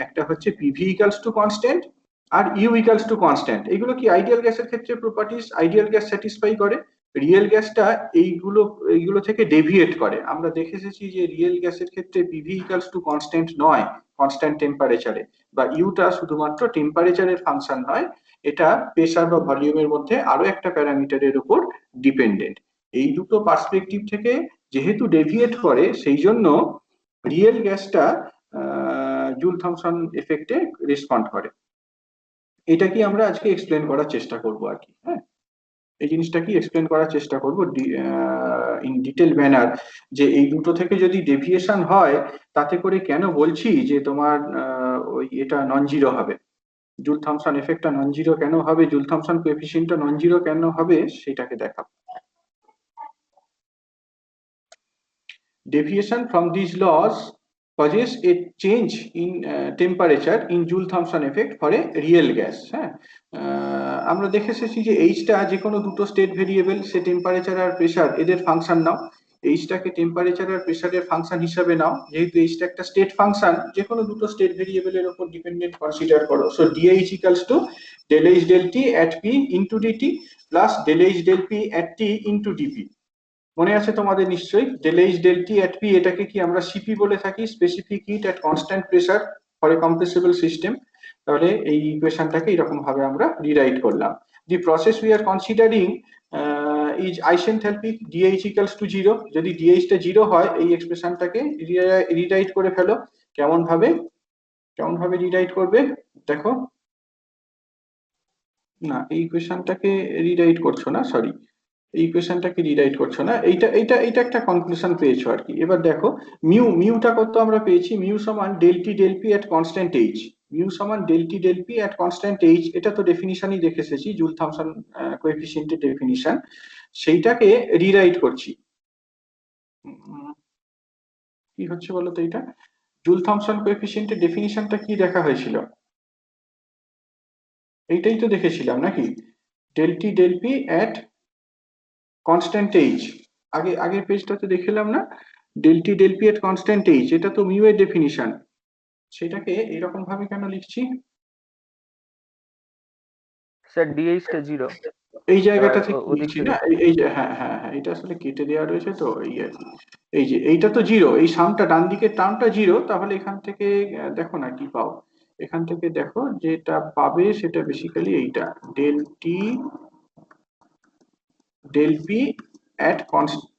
একটা হচ্ছে PV equals to constant R U equals to constant। এগুলো কি ideal গ্যাসের ক্ষেত্রে properties ideal gas satisfy করে। রিয়েল গ্যাসটা এইগুলো থেকে ডেভিয়েট করে। আমরা দেখে এসেছি যে রিয়েল গ্যাসের ক্ষেত্রে পিভি ইকুয়ালস টু কনস্ট্যান্ট নয় কনস্ট্যান্ট টেম্পারেচারে, বা ইউটা শুধুমাত্র টেম্পারেচারের ফাংশন নয়, এটা প্রেসার বা ভলিউমের মধ্যে আরো একটা প্যারামিটারের উপর ডিপেন্ডেন্ট। এই দুটো পার্সপেক্টিভ থেকে যেহেতু ডেভিয়েট করে, সেই জন্য রিয়েল গ্যাসটা জুল থমসন এফেক্টে রেসপন্ড করে। এটা কি আমরা আজকে এক্সপ্লেন করার চেষ্টা করব আর কি। হ্যাঁ, এই জিনিসটা কি এক্সপ্লেন করার চেষ্টা করব ইন ডিটেল ম্যানার, যে এই দুটো থেকে যদি ডেভিয়েশন হয় তাতে করে কেন বলছি যে তোমার ওই এটা নন জিরো হবে, জুল থমসন এফেক্টটা নন জিরো কেন হবে, জুল থমসন কোএফিসিয়েন্টটা নন জিরো কেন হবে সেটাকে দেখাবো। Deviation from these laws causes a change in temperature in Joule-Thomson effect for a real gas. হ্যাঁ, আমরা দেখে এসেছি যে এইচটা যে কোনো দুটো স্টেট ভেরিয়েবল, সে টেম্পারেচার আর প্রেসার এদের ফাংশন নাও, এইচটাকে টেম্পারেচার আর প্রেসারের ফাংশন হিসাবে নাও, যেহেতু এইচটা একটা স্টেট ফাংশন যে কোনো দুটো স্টেট ভেরিয়েবলের উপর ডিপেন্ডেন্ট কনসিডার করো। So DH equals to del H del T at P into dt plus del H del P at T into dP। মনে আছে তোমাদের নিশ্চয়ই del H del T at P, এটাকে কি আমরা সিপি বলে থাকি, specific heat at constant pressure for a compressible system. তাহলে এই ইকুয়েশনটাকে এরকম ভাবে আমরা রিরাইট করলাম। The process we are considering is isenthalpic, DH equals to 0। যদি DH টা 0 হয় এই এক্সপ্রেশনটাকে রিরাইট করে ফেলো। কেমন ভাবে রিরাইট করবে দেখো, না এই ইকুয়েশনটাকে রিরাইট করছো না, সরি এই ইকুয়েশনটাকে রিরাইট করছো না, এইটা একটা কনক্লুশন পেয়েছো আর কি। এবার দেখো মিউটা কত আমরা পেয়েছি, মিউ সমান del T del P at constant H, mu সমান del T del P at constant H, এটা তো ডেফিনিশনই দেখে এসেছি, জুল থমসন কোএফিসিয়েন্টের ডেফিনিশন, সেইটাকে রিরাইট করছি। কি হচ্ছে বলো তো, এটা জুল থমসন কোএফিসিয়েন্টের ডেফিনিশনটা কি দেখা হয়েছিল, এইটাই তো দেখেছিলাম নাকি, del T del P at constant H, আগের পেজটাতে দেখলাম না, del T del P at constant H, এটা তো মিউ এর ডেফিনিশন, সেটাকে এরকম ভাবে কেন লিখছি, স্যার ডিএইচ টা 0, এই জায়গাটা থেকে ওদিক লিখছি থেকে। না, এই যে হ্যাঁ হ্যাঁ হ্যাঁ, এটা আসলে কেটে দেওয়া রয়েছে তো এই আর কি, এই যে এইটা তো 0, এই সামটা ডান দিকের টার্মটা 0, তাহলে এখান থেকে দেখো না কি পাও, এখান থেকে দেখো যেটা পাবে সেটা বেসিক্যালি এইটা del T del P at constant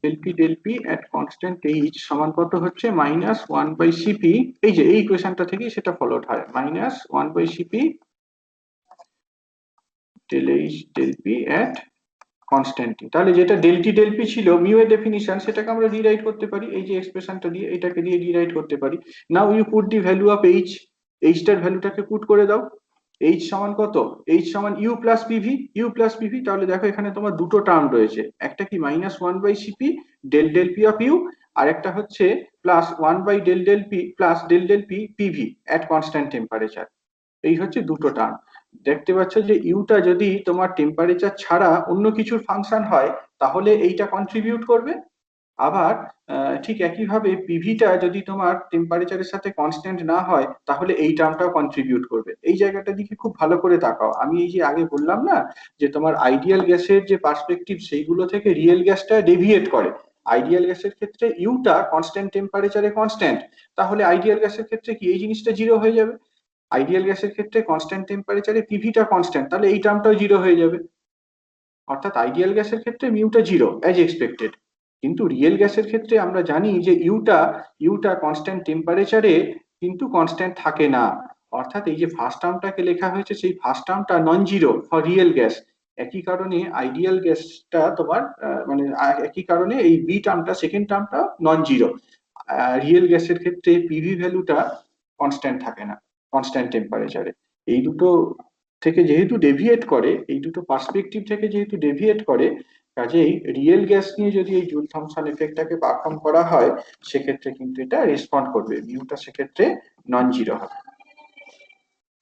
del P at constant H সমান কত হচ্ছে, -1/Cp, এই যে এই ইকুয়েশনটা থেকেই সেটা ফলোড হয়, -1/Cp del H del P at constant T। তাহলে যেটা del T del P ছিল মিউ এর ডেফিনিশন, সেটাকে আমরা রিরাইট করতে পারি এই যে এক্সপ্রেশনটা দিয়ে, এটাকে দিয়ে রিরাইট করতে পারি। Now you put the value of H, H টার ভ্যালুটাকে পুট করে দাও, H সমান কত, H সমান U প্লাস PV, তাহলে দেখো এখানে তোমার দুটো টার্ম রয়েছে, একটা কি -1/Cp del P of U, আর একটা হচ্ছে plus 1/del P plus del P PV at constant temperature। এই হচ্ছে দুটো টার্ম। দেখতে পাচ্ছ যে ইউটা যদি তোমার টেম্পারেচার ছাড়া অন্য কিছুর ফাংশন হয় তাহলে এইটা কন্ট্রিবিউট করবে, আবার ঠিক একইভাবে পিভিটা যদি তোমার টেম্পারেচারের সাথে কনস্ট্যান্ট না হয় তাহলে এই টার্মটাও কন্ট্রিবিউট করবে। এই জায়গাটার দিকে খুব ভালো করে তাকাও, আমি এই যে আগে বললাম না যে তোমার আইডিয়াল গ্যাসের যে পার্সপেক্টিভ সেইগুলো থেকে রিয়েল গ্যাসটা ডেভিয়েট করে। আইডিয়াল গ্যাসের ক্ষেত্রে ইউটা কনস্ট্যান্ট টেম্পারেচারে কনস্ট্যান্ট, তাহলে আইডিয়াল গ্যাসের ক্ষেত্রে কি এই জিনিসটা 0 হয়ে যাবে, আইডিয়াল গ্যাসের ক্ষেত্রে কনস্ট্যান্ট টেম্পারেচারে পিভিটা কনস্ট্যান্ট, তাহলে এই টার্মটাও 0 হয়ে যাবে, অর্থাৎ আইডিয়াল গ্যাসের ক্ষেত্রে মিউটা 0 অ্যাজ এক্সপেক্টেড। কিন্তু রিয়েল গ্যাসের ক্ষেত্রে আমরা জানি যে ইউটা কনস্ট্যান্ট টেম্পারেচারে কিন্তু কনস্ট্যান্ট থাকে না, অর্থাৎ এই যে ফার্স্ট টার্মটাকে লেখা হয়েছে সেই ফার্স্ট টার্মটা non zero for real gas. একই কারণে আইডিয়াল গ্যাসটা তোমার মানে একই কারণে এই বি টার্মটা সেকেন্ড টার্মটা নন জিরো। রিয়েল গ্যাসের ক্ষেত্রে পিভি ভ্যালুটা কনস্ট্যান্ট থাকে না কনস্ট্যান্ট টেম্পারেচারে। এই দুটো থেকে যেহেতু ডেভিয়েট করে, এই দুটো পার্সপেক্টিভ থেকে যেহেতু ডেভিয়েট করে, কাজেই রিয়েল গ্যাস নিয়ে যদি এই জুল থমসন এফেক্টটাকে পারফর্ম করা হয় সেক্ষেত্রে কিন্তু এটা রেসপন্ড করবে, মিউটা সেক্ষেত্রে নন জিরো হবে,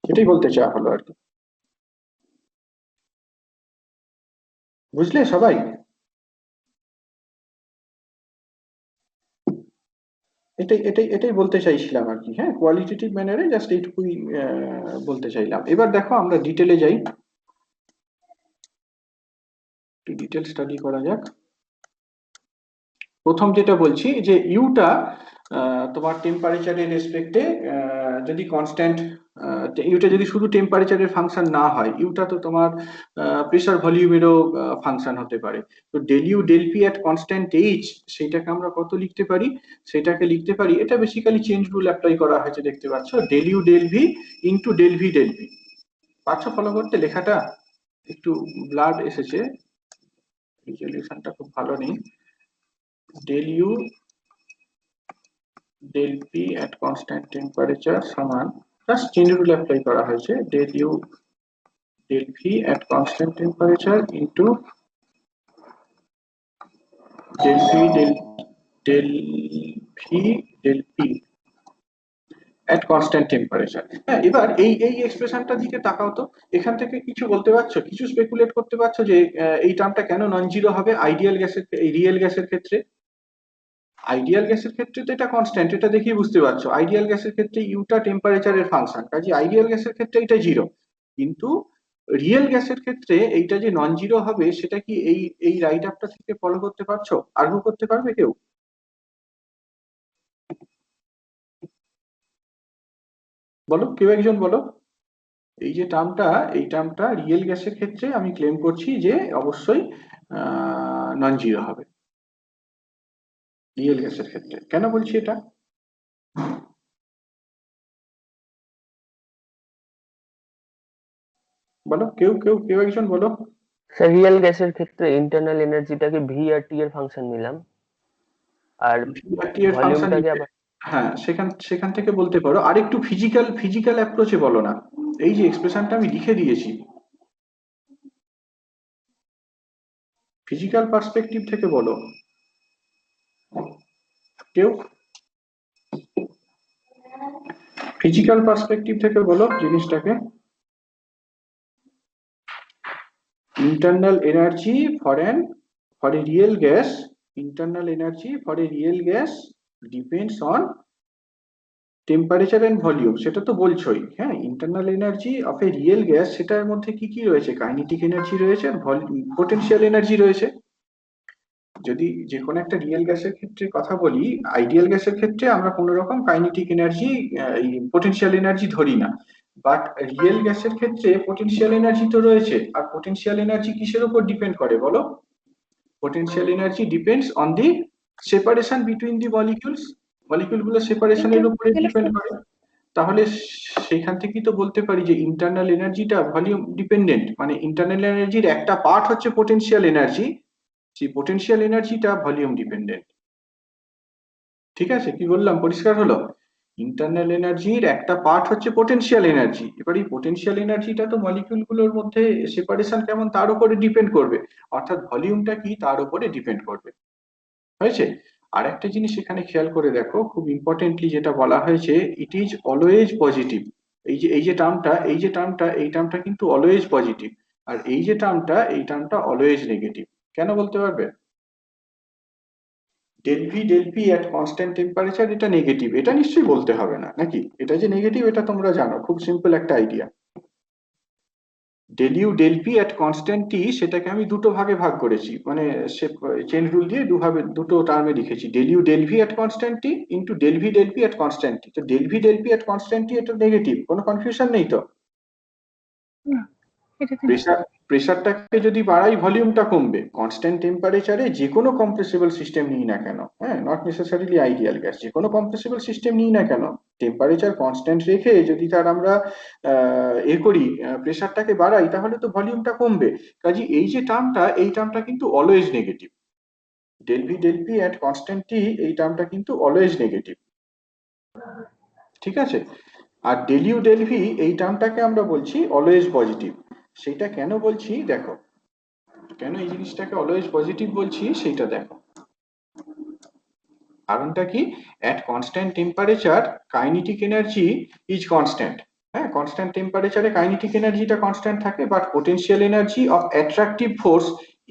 এটাই বলতে চাওয়া হলো আর কি। বুঝলে সবাই? এটাই বলতে চাইছিলাম আর কি, হ্যাঁ কোয়ালিটেটিভ ম্যানারে জাস্ট এইটুকুই বলতে চাইলাম। এবার দেখো আমরা ডিটেলে যাই, একটু ডিটেল স্টাডি করা যাক। প্রথম যেটা বলছি যে ইউটা তোমার টেম্পারেচারের রেসপেক্টে যদি কনস্ট্যান্ট ইউটা যদি শুধু টেম্পারেচারের ফাংশন না হয়, ইউটা তো তোমার প্রেসার ভলিউমেরও ফাংশন হতে পারে। তো del U del P at constant H, সেটাকে আমরা কত লিখতে পারি? সেটাকে লিখতে পারি, এটা বেসিক্যালি চেঞ্জ রুল অ্যাপ্লাই করা হয়েছে, দেখতে পাচ্ছ, del U del V into del V del P. পাচ্ছ ফলো করতে? লেখাটা একটু ব্লাড এসেছে, রেজলিউশনটা খুব ভালো নেই। Del U del P at constant temperature সমান, জাস্ট চেঞ্জ রুল অ্যাপ্লাই করা হয়েছে, del U del V at constant temperature into del V del V del P at constant temperature। হ্যাঁ, এবার এই এক্সপ্রেশনটা দিকে তাকাও তো, এখান থেকে কিছু বলতে পারছো, কিছু স্পেকুলেট করতে পারছো যে এই টার্মটা কেন নন জিরো হবে আইডিয়াল গ্যাসের, রিয়েল গ্যাসের ক্ষেত্রে? আইডিয়াল গ্যাসের ক্ষেত্রে তো এটা কনস্ট্যান্ট, এটা দেখেই বুঝতে পারছো। আইডিয়াল গ্যাসের ক্ষেত্রে ইউটা টেম্পারেচারের ফাংশন, কাজে আইডিয়াল গ্যাসের ক্ষেত্রে এটা জিরো। কিন্তু রিয়েল গ্যাসের ক্ষেত্রে এইটা যে নন জিরো হবে, সেটা কি এই রাইট আপটা থেকে ফলো করতে পারছো? আর্গু করতে পারবে কেউ? বলো, কেউ একজন বলো। এই যে টার্মটা, এই টার্মটা রিয়েল গ্যাসের ক্ষেত্রে আমি ক্লেম করছি যে অবশ্যই নন জিরো হবে রিয়েল গ্যাসের ক্ষেত্রে। কেন বলছি এটা? বলো, কেউ একজন বলো। স্যার রিয়েল গ্যাসের ক্ষেত্রে ইন্টারনাল এনার্জিটাকে ভি আর টি এর ফাংশন নিলাম, আর টি এর ফাংশন, ভলিউমটাকে আবার হ্যাঁ, সেখান থেকে বলতে পারো। আর একটু ফিজিক্যাল অ্যাপ্রোচে বলো না, এই যে এক্সপ্রেশনটা আমি লিখে দিয়েছি, ফিজিক্যাল পার্সপেক্টিভ থেকে বলো কেউ, ফিজিক্যাল পার্সপেক্টিভ থেকে বলো জিনিসটাকে। internal energy for a real gas, internal energy for a real gas depends on temperature and volume, সেটা তো বলছোই। হ্যাঁ, internal energy of a real gas, সেটার মধ্যে কি কি রয়েছে? কাইনেটিক এনার্জি রয়েছে, পোটেনশিয়াল এনার্জি রয়েছে। যদি যে কোনো একটা রিয়েল গ্যাসের ক্ষেত্রে কথা বলি, আইডিয়াল গ্যাসের ক্ষেত্রে আমরা কোনো রকম কাইনেটিক এনার্জি, পোটেনশিয়াল এনার্জি ধরি না, বাট রিয়েল গ্যাসের ক্ষেত্রে পোটেনশিয়াল এনার্জি তো রয়েছে। আর পোটেনশিয়াল এনার্জি কিসের উপর ডিপেন্ড করে বলো? potential energy depends on the separation between the molecules, মলিকিউলগুলো সেপারেশনের উপরে ডিপেন্ড করে। তাহলে সেখান থেকেই তো বলতে পারি যে ইন্টারনাল এনার্জিটা ভলিউম ডিপেন্ডেন্ট, মানে ইন্টারনাল এনার্জির একটা পার্ট হচ্ছে পোটেনশিয়াল এনার্জি, সেই পোটেনশিয়াল এনার্জিটা ভলিউম ডিপেন্ডেন্ট। ঠিক আছে, কি বললাম পরিষ্কার হলো? ইন্টারনাল এনার্জির একটা পার্ট হচ্ছে পোটেনশিয়াল এনার্জি, এবার এই পোটেনশিয়াল এনার্জিটা তো মলিকিউলগুলোর মধ্যে সেপারেশন কেমন তার উপরে ডিপেন্ড করবে, অর্থাৎ ভলিউমটা কি তার উপরে ডিপেন্ড করবে। হয়েছে? আর একটা জিনিস এখানে খেয়াল করে দেখো, খুব ইম্পর্টেন্টলি যেটা বলা হয়েছে, ইট ইজ অলওয়েজ পজিটিভ। এই টার্মটা কিন্তু অলওয়েজ পজিটিভ, আর এই টার্মটা অলওয়েজ নেগেটিভ। কেন বলতে পারবে? Del V at constant temperature এটা নেগেটিভ, এটা নিশ্চয়ই বলতে হবে না নাকি? এটা যে নেগেটিভ এটা তোমরা জানো, খুব সিম্পল একটা idea. Del U del P at constant T, সেটাকে আমি দুটো ভাগে ভাগ করেছি, মানে চেন রুল দিয়ে দুটো টার্মে লিখেছি, del U del V at constant T into del V at constant T. তো del V at constant T এটা নেগেটিভ, কোনো কনফিউশন নেই তো? প্রেসারটাকে যদি বাড়াই ভলিউমটা কমবে। কনস্ট্যান্ট টেম্পারেচারে যে কোনো কম্প্রেসিবল সিস্টেম নিই না কেন, হ্যাঁ, নট নেসেসারিলি আইডিয়াল গ্যাস, যে কোনো কম্প্রেসিবল সিস্টেম নিই না কেন, টেম্পারেচার কনস্ট্যান্ট রেখে যদি তার আমরা করি, প্রেসারটাকে বাড়াই, তাহলে তো ভলিউমটা কমবে। কাজে এই টার্মটা কিন্তু always negative. Del P at constant T, এই টার্মটা কিন্তু অলওয়েজ নেগেটিভ। ঠিক আছে? আর ডেল ইউ ডেল ভি এই টার্মটাকে আমরা বলছি অলওয়েজ পজিটিভ। সেটা কেন বলছি দেখো, কেন এই জিনিসটাকে অলওয়েজ পজিটিভ বলছি সেটা দেখো। কারণটা কি? At constant temperature kinetic energy is constant. হ্যাঁ, কনস্ট্যান্ট টেম্পারেচারে কাইনেটিক এনার্জিটা কনস্ট্যান্ট থাকে, but potential energy of attractive force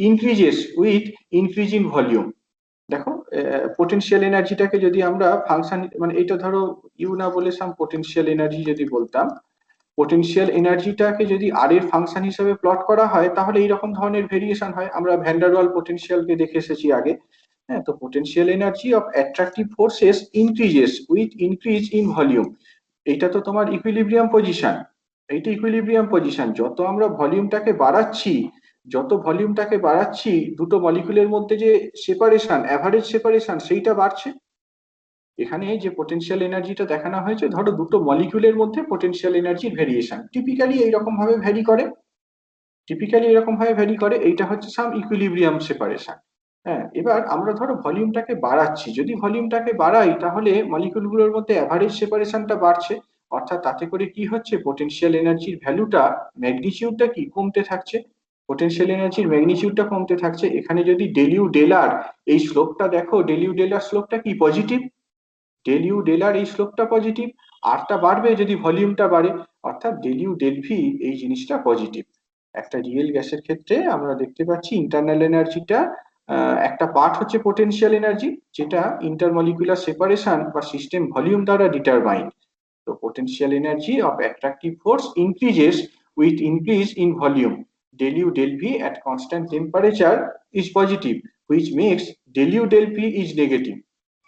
increases with increasing volume. দেখো, পোটেনশিয়াল এনার্জিটাকে যদি আমরা ফাংশন, মানে এটা ধরো ইউ না বলে সাম পোটেনশিয়াল এনার্জি যদি বলতাম, পোটেনশিয়াল এনার্জিটাকে যদি আর এর ফাংশন হিসেবে প্লট করা হয়, তাহলে এইরকম ধরনের ভেরিয়েশন হয়। আমরা ভ্যান ডার ওয়াল পোটেনশিয়ালকে দেখে এসেছি আগে। হ্যাঁ, তো potential energy of attractive forces increases with increase in volume. এটা তো তোমার ইকুইলিব্রিয়াম পজিশন, এইটা ইকুইলিব্রিয়াম পজিশন। যত আমরা ভলিউমটাকে বাড়াচ্ছি, যত ভলিউমটাকে বাড়াচ্ছি, দুটো মলিকুলের মধ্যে যে সেপারেশন, অ্যাভারেজ সেপারেশন, সেইটা বাড়ছে। এখানে যে পোটেনশিয়াল এনার্জিটা দেখানো হয়েছে, ধরো দুটো মলিকুলের মধ্যে পোটেনশিয়াল এনার্জির ভেরিয়েশন টিপিক্যালি এইরকম ভাবে ভ্যারি করে, এইটা হচ্ছে সাম ইকুইলিব্রিয়াম সেপারেশন। হ্যাঁ, এবার আমরা ধরো ভলিউমটাকে বাড়াচ্ছি, যদি ভলিউমটাকে বাড়াই তাহলে মলিকুলগুলোর মধ্যে অ্যাভারেজ সেপারেশনটা বাড়ছে, অর্থাৎ তাতে করে কি হচ্ছে, পোটেনশিয়াল এনার্জির ভ্যালুটা, ম্যাগনিটিউডটা কি কমতে থাকছে, পোটেনশিয়াল এনার্জির ম্যাগনিটিউডটা কমতে থাকছে। এখানে যদি ডেল ইউ ডেল আর এই স্লোপটা দেখো, ডেল ইউ ডেল আর স্লোপটা কি পজিটিভ, ডেল ইউ ডেল আর এই স্লোপটা পজিটিভ, আরটা বাড়বে যদি ভলিউমটা বাড়ে, অর্থাৎ ডেল ইউ ডেল ভি এই জিনিসটা পজিটিভ। একটা রিয়েল গ্যাসের ক্ষেত্রে আমরা দেখতে পাচ্ছি ইন্টারনাল এনার্জিটা একটা পার্ট হচ্ছে পোটেনশিয়াল এনার্জি, যেটা ইন্টারমলিকুলার সেপারেশন বা সিস্টেম ভলিউম দ্বারা ডিটারমাইন। তো potential energy of attractive force increases with increase in volume. Del U del V at constant temperature is positive, which makes del U del P is negative.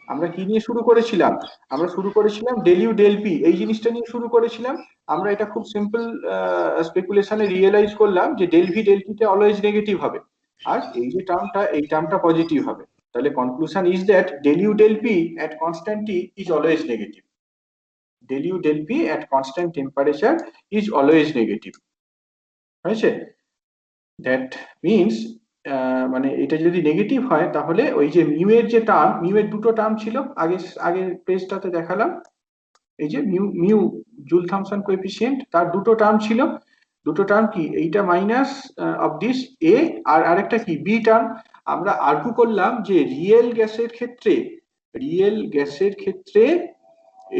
আমরা কি নিয়ে শুরু করেছিলাম, আমরা শুরু করেছিলাম ডেল ইউ ডেল পি, এই জিনিসটা নিয়ে শুরু করেছিলাম। আমরা এটা খুব সিম্পল স্পেকুলেশনে রিয়েলাইজ করলাম যে ডেল ভি ডেল পি তে অলওয়েজ নেগেটিভ হবে, আর এই যে টার্মটা, এই টার্মটা পজিটিভ হবে। তাহলে conclusion is that del U del P at constant T is always negative, del U del P at constant temperature is always negative। হয়েছে? দ্যাট মিনস মানে এটা যদি নেগেটিভ হয় তাহলে ওই যে মিউ এর যে টার্ম, মিউ এর দুটো টার্ম ছিল, আগের পেজটাতে দেখালাম, এই যে mu mu joule Thomson coefficient, তার দুটো টার্ম ছিল। দুটো টার্ম কি, এইটা মাইনাস অফ দিস এ, আর আরেকটা কি বি টার্ম। আমরা আর্গু করলাম যে রিয়েল গ্যাসের ক্ষেত্রে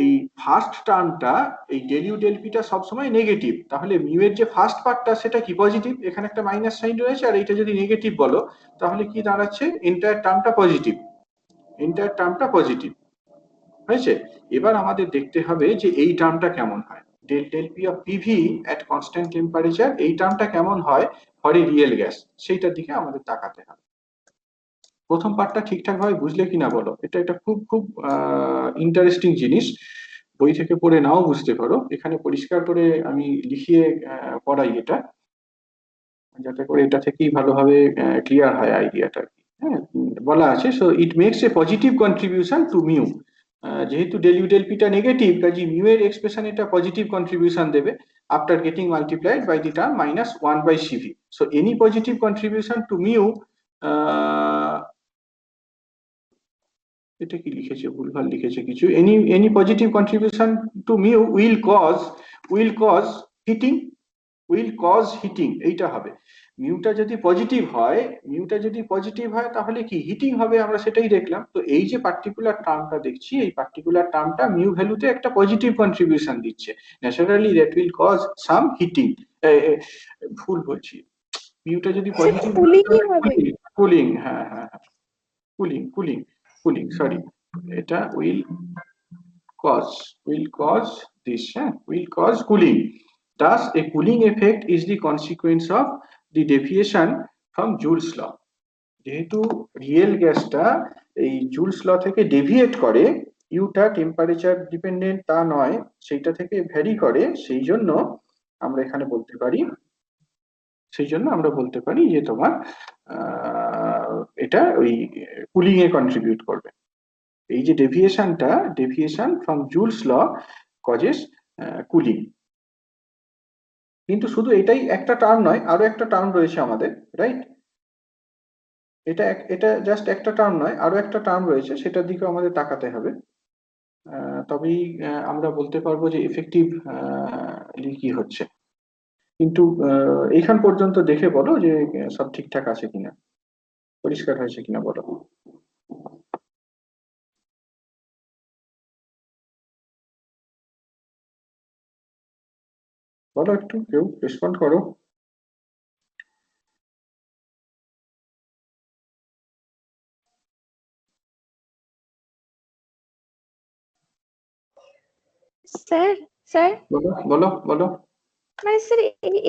এই ফার্স্ট টার্মটা, এই ডেল ইউ ডেল পিটা সবসময় নেগেটিভ, তাহলে মিউ এর যে ফার্স্ট পার্টটা সেটা কি পজিটিভ, এখানে একটা মাইনাস সাইন রয়েছে, আর এটা যদি নেগেটিভ বলো তাহলে কি দাঁড়াচ্ছে, এন্টায়ার টার্মটা পজিটিভ, হয়েছে? এবার আমাদের দেখতে হবে যে এই টার্মটা কেমন হয়, del del P of PV at constant temperature, এই টার্মটা কেমন হয় ফর এ রিয়েল গ্যাস, সেইটার দিকে আমাদের তাকাতে হবে। প্রথম পার্টটা ঠিকঠাক ভাবে বুঝলে কিনা বলো, এটা খুব খুব ইন্টারেস্টিং জিনিস, বই থেকে পড়ে নাও বুঝতে পারো, এখানে পরিষ্কার করে আমি লিখিয়ে পড়াই এটা, যাতে করে এটা থেকেই ভালোভাবে ক্লিয়ার হয় আইডিয়াটা। হ্যাঁ, বলা আছে, so it makes a positive contribution to mu, যেহেতু ডেল ইউ ডেল পিটা নেগেটিভ, কাজে মিউ এর এক্সপ্রেশন এটা পজিটিভ কন্ট্রিবিউশন দেবে after getting multiplied by the term minus 1 by CV. So any positive contribution to mu, এটা কি লিখেছে, ভুলভাল লিখেছে কিছু, any positive contribution to mu will cause heating, এইটা হবে। মিউটা যদি পজিটিভ হয় তাহলে কি হিটিং হবে, আমরা সেটাই দেখলাম। তো এই যে পার্টিকুলার টার্মটা দেখছি, এই পার্টিকুলার টার্মটা মিউ ভ্যালুতে একটা পজিটিভ কন্ট্রিবিউশন দিচ্ছে, naturally that will cause some heating. ভুল বলছি, মিউটা যদি পজিটিভ, কুলিং, হ্যাঁ হ্যাঁ হ্যাঁ, কুলিং, সরি, এটা will cause this, will cause cooling. Thus a cooling effect is the consequence of the deviation from Joule's law. যেহেতু রিয়েল গ্যাসটা এই জুলস ল থেকে ডেভিয়েট করে, ইউটা টেম্পারেচার ডিপেন্ডেন্ট তা নয়, সেইটা থেকে ভ্যারি করে, সেই জন্য আমরা এখানে বলতে পারি যে তোমার এটা ওই কুলিং এ কন্ট্রিবিউট করবে। এই যে deviation from Joule's law causes cooling. কিন্তু শুধু এটাই একটা টার্ম নয়, আরো একটা টার্ম রয়েছে আমাদের, রাইট? এটা জাস্ট একটা টার্ম নয়, আরো একটা টার্ম রয়েছে, সেটার দিকে আমাদের তাকাতে হবে, তবেই আমরা বলতে পারবো যে এফেক্টিভ কি হচ্ছে। কিন্তু এইখান পর্যন্ত দেখে বলো যে সব ঠিকঠাক আছে কিনা, পরিষ্কার হয়েছে কিনা বলো। বলো, একটু কেউ রেসপন্ড করো। স্যার, বলো বলো বলো। মানে স্যার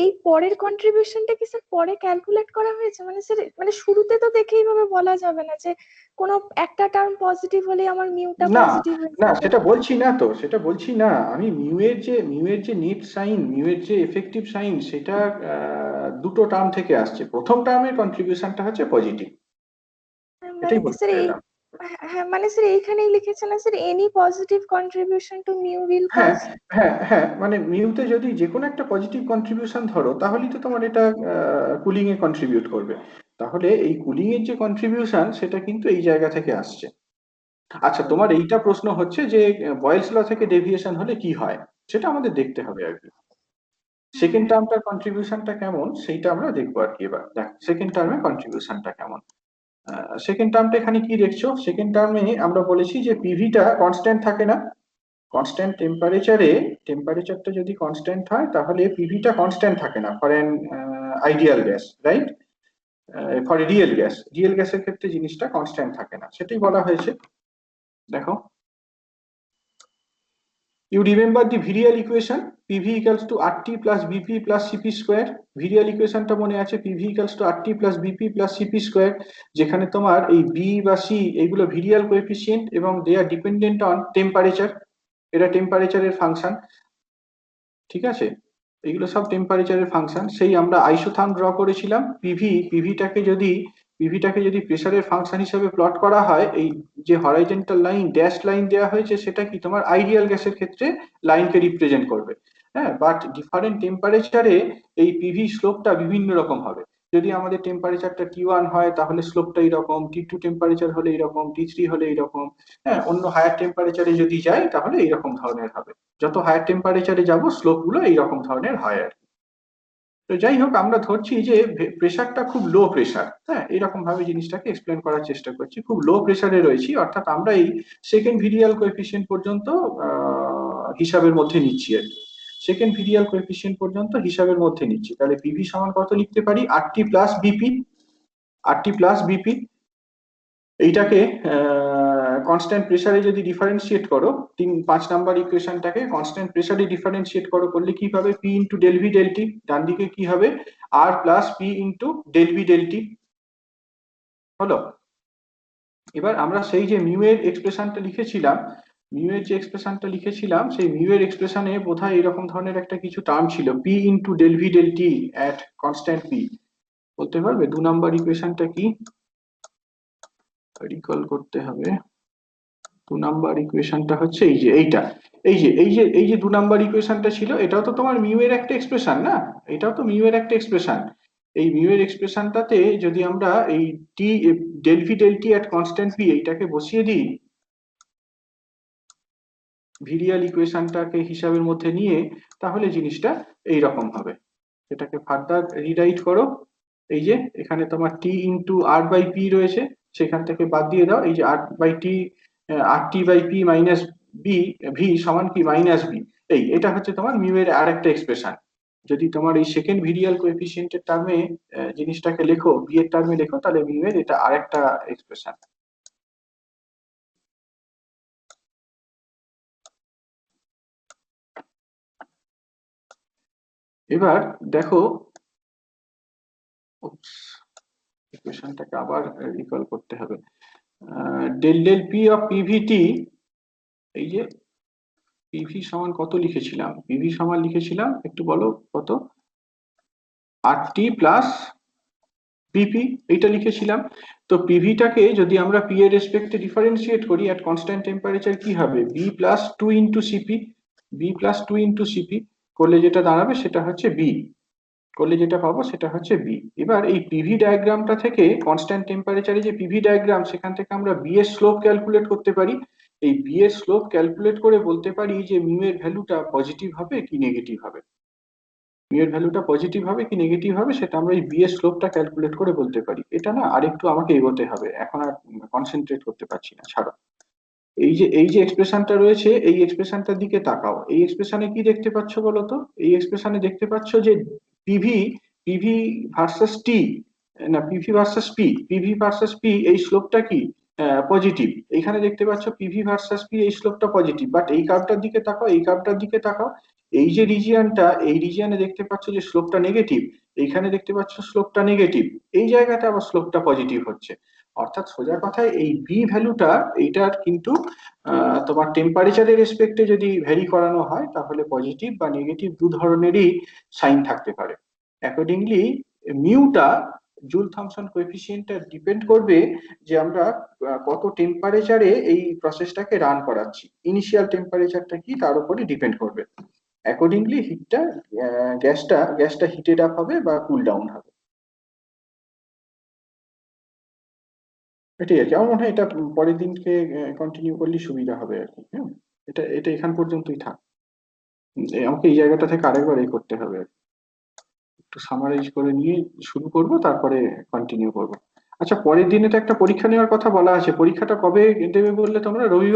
এই পরের কন্ট্রিবিউশনটা কি স্যার পরে ক্যালকুলেট করা হয়েছে? মানে স্যার মানে শুরুতে তো দেখে এইভাবে বলা যাবে না যে কোনো একটা টার্ম পজিটিভ হলে আমার মিউটা না পজিটিভ হয়ে না, যাবে। সেটা বলছি না তো, সেটা বলছি না আমি। মিউ এর যে নেট সাইন, মিউ এর যে এফেক্টিভ সাইন, সেটা দুটো টার্ম থেকে আসছে। প্রথম টার্মের কন্ট্রিবিউশনটা হচ্ছে পজিটিভ, মানে এটাই বলতে স্যার চাইলাম। হ্যাঁ মানে স্যার এইখানেই লিখেছে না sir, any positive contribution to mu will হ্যাঁ কজ। হ্যাঁ হ্যাঁ, মানে মিউতে যদি যে কোনো একটা পজিটিভ কন্ট্রিবিউশন ধরো, তাহলেই তো তোমার এটা কুলিং এ কন্ট্রিবিউট করবে। তাহলে এই কুলিং এর যে কন্ট্রিবিউশন, সেটা কিন্তু এই জায়গা থেকে আসছে। আচ্ছা, তোমার এইটা প্রশ্ন হচ্ছে যে বয়েলস ল থেকে ডেভিয়েশন হলে কি হয়, সেটা আমাদের দেখতে হবে আর কি। সেকেন্ড টার্মটার কন্ট্রিবিউশনটা কেমন সেইটা আমরা দেখবো আর কি। এবার দেখ সেকেন্ড টার্মের কন্ট্রিবিউশনটা কেমন। সেকেন্ড টার্মটা এখানে কি দেখছো? সেকেন্ড টার্মে আমরা বলেছি যে পিভিটা কনস্ট্যান্ট থাকে না। কনস্ট্যান্ট টেম্পারেচারটা যদি কনস্ট্যান্ট হয়, তাহলে পিভিটা কনস্ট্যান্ট থাকে না for an ideal gas, right? For real গ্যাসের ক্ষেত্রে জিনিসটা কনস্ট্যান্ট থাকে না, সেটাই বলা হয়েছে। দেখো, you remember the virial equation PV equals to RT plus BP plus CP square। virial equationটা মনে আছে? PV equals to RT plus BP plus CP square, যেখানে তোমার এই B বা C এইগুলো virial coefficient এবং they are dependent on temperature। এটা টেম্পারেচারের function, ঠিক আছে? এগুলো সব টেম্পারেচারের ফাংশন। সেই আমরা আইসোথার্ম ড্র করেছিলাম। পিভিটাকে যদি প্রেসারের ফাংশন হিসেবে প্লট করা হয়, এই যে হরাইজন্টাল লাইন ড্যাশ লাইন দেওয়া হয়েছে, সেটা কি তোমার আইডিয়াল গ্যাসের ক্ষেত্রে লাইনকে রিপ্রেজেন্ট করবে। হ্যাঁ, বাট ডিফারেন্ট টেম্পারেচারে এই পিভি স্লোপটা বিভিন্ন রকম হবে। যদি আমাদের টেম্পারেচারটা T1 হয়, তাহলে স্লোপটা এইরকম, T2 টেম্পারেচার হলে এইরকম, T3 হলে এইরকম। হ্যাঁ, অন্য হায়ার টেম্পারেচারে যদি যায়, তাহলে এইরকম ধরনের হবে। যত হায়ার টেম্পারেচারে যাব, স্লোপ গুলো এইরকম ধরনের হয় আর কি। তো যাই হোক, আমরা ধরছি যে প্রেসারটা খুব লো প্রেসার। হ্যাঁ, এরকম ভাবে জিনিসটাকে এক্সপ্লেন করার চেষ্টা করছি। খুব লো প্রেসারে রয়েছি, অর্থাৎ আমরা এই সেকেন্ড ভিরিয়াল কোএফিসিয়েন্ট পর্যন্ত হিসাবের মধ্যে নিচ্ছি আর কি। সেকেন্ড ভিরিয়াল কোএফিসিয়েন্ট পর্যন্ত হিসাবের মধ্যে নিচ্ছি। তাহলে পিভি সমান কত লিখতে পারি? RT plus BP. RT plus BP এইটাকে কনস্ট্যান্ট প্রেসারে যদি ডিফারেন্সিয়েট করো, 5 নাম্বার ইকুয়েশনটাকে কনস্ট্যান্ট প্রেসারে ডিফারেন্সিয়েট করলে কি পাবে? P into del V del T. ডান দিকে কি হবে? R plus P into del V del T. হলো? এবার আমরা সেই যে মিউ এর এক্সপ্রেশনটা লিখেছিলাম, সেই মিউ এর এক্সপ্রেশনে বোধহয় এরকম ধরনের একটা কিছু টার্ম ছিল, P into del V del T at constant P. বলতে পারবে 2 নাম্বার ইকুয়েশনটা কি? রিকল করতে হবে। 2 নাম্বার ইকুয়েশনটা হচ্ছে এই যে এইটা। এই যে 2 নাম্বার ইকুয়েশনটা ছিল, এটাও তো তোমার মিউ এর একটা এক্সপ্রেশন না? এটাও তো মিউ এর একটা এক্সপ্রেশন। এই মিউ এর এক্সপ্রেশনটাতে যদি আমরা এই টি del V del T at constant P এইটাকে বসিয়ে দিই, ভিরিয়াল ইকুয়েশনটাকে হিসাবের মধ্যে নিয়ে, তাহলে জিনিসটা এই রকম হবে। এটাকে ফার্দার রিরাইট করো। এই যে এখানে তোমার T into R by P রয়েছে, সেখান থেকে বাদ দিয়ে দাও। এই যে R by T, R T by P minus B, V সমান কি? Minus B. এটা হচ্ছে তোমার মিউ এর আরেকটা এক্সপ্রেশন। যদি তোমার এই সেকেন্ড ভিরিয়াল কোএফিসিয়েন্টের টার্মে জিনিসটাকে লেখো, বি এর টার্মে লেখো, তাহলে মিউ এর এটা আরেকটা এক্সপ্রেশন। এবার দেখো, ইকুয়েশনটাকে আবার রিকল করতে হবে। Del del P of PVT, এই যে পিভি সমান কত লিখেছিলাম? পিভি সমান লিখেছিলাম, একটু বলো কত? আরটি প্লাস বিপি, এইটা লিখেছিলাম। তো পিভিটাকে যদি আমরা পি এর রেসপেক্টে ডিফারেন্সিয়েট করি এট কনস্ট্যান্ট টেম্পারেচার, কি হবে? B plus two into CP. B plus two into CP করলে যেটা দাঁড়াবে সেটা হচ্ছে বি। করলে যেটা পাবো সেটা হচ্ছে বি। এবার এই পিভি ডায়াগ্রামটা থেকে, কনস্ট্যান্ট টেম্পারেচারে যে পিভি ডায়াগ্রাম, সেখান থেকে আমরা বি এর স্লোপ ক্যালকুলেট করতে পারি। এই বি এর স্লোপ ক্যালকুলেট করে বলতে পারি যে মিউ এর ভ্যালুটা পজিটিভ হবে কি নেগেটিভ হবে। মিউ এর ভ্যালুটা পজিটিভ হবে কি নেগেটিভ হবে, সেটা আমরা এই বি এর স্লোপটা ক্যালকুলেট করে বলতে পারি। এটা না আরেকটু আমাকে এগোতে হবে, এখন আর কনসেন্ট্রেট করতে পারছি না, ছাড়ো। এই যে এক্সপ্রেশনটা রয়েছে, এই এক্সপ্রেশনটার দিকে তাকাও। এই এক্সপ্রেশনে কি দেখতে পাচ্ছ বলো তো? এই এক্সপ্রেশনে দেখতে পাচ্ছ যে পিভি পিভি ভার্সাস টি, না পিভি ভার্সাস পি এই স্লোপটা কি? পজিটিভ। এখানে দেখতে পাচ্ছ পিভি ভার্সাস পি এই স্লোপটা পজিটিভ। বাট এই কার্ভটার দিকে তাকাও, এই কার্ভটার দিকে তাকাও। এই যে রিজিয়নটা, এই রিজিয়নে দেখতে পাচ্ছ যে স্লোপটা নেগেটিভ, এইখানে দেখতে পাচ্ছ স্লোপটা নেগেটিভ, এই জায়গাটা আবার স্লোপটা পজিটিভ হচ্ছে। অর্থাৎ সোজা কথায় এই বি ভ্যালুটা এইটার কিন্তু তোমার টেম্পারেচারের রেসপেক্টে যদি ভ্যারি করানো হয় তাহলে পজিটিভ বা নেগেটিভ দু ধরনেরই সাইন থাকতে পারে। অ্যাকর্ডিংলি মিউটা জুল থমসন কোএফিসিয়েন্টটা ডিপেন্ড করবে যে আমরা কত টেম্পারেচারে এই প্রসেসটাকে রান করাচ্ছি, ইনিশিয়াল টেম্পারেচারটা কি তার উপরে ডিপেন্ড করবে। অ্যাকর্ডিংলি হিটটা গ্যাসটা হিটেড আপ হবে বা কুল ডাউন হবে। এটাই আর কি, আমার মনে হয় এটা পরের দিনকে কন্টিনিউ করলে সুবিধা হবে আর কি। হ্যাঁ, এটা এটা এখান পর্যন্তই থাক। আমাকে এই জায়গাটা থেকে আরেকবার এই করতে হবে, একটু সামারাইজ করে নিয়ে শুরু করব, তারপরে কন্টিনিউ করব। আচ্ছা, পরের দিনে তো একটা পরীক্ষা নেওয়ার কথা বলা আছে, পরীক্ষাটা কবে দেবে বললে তোমরা? রবিবার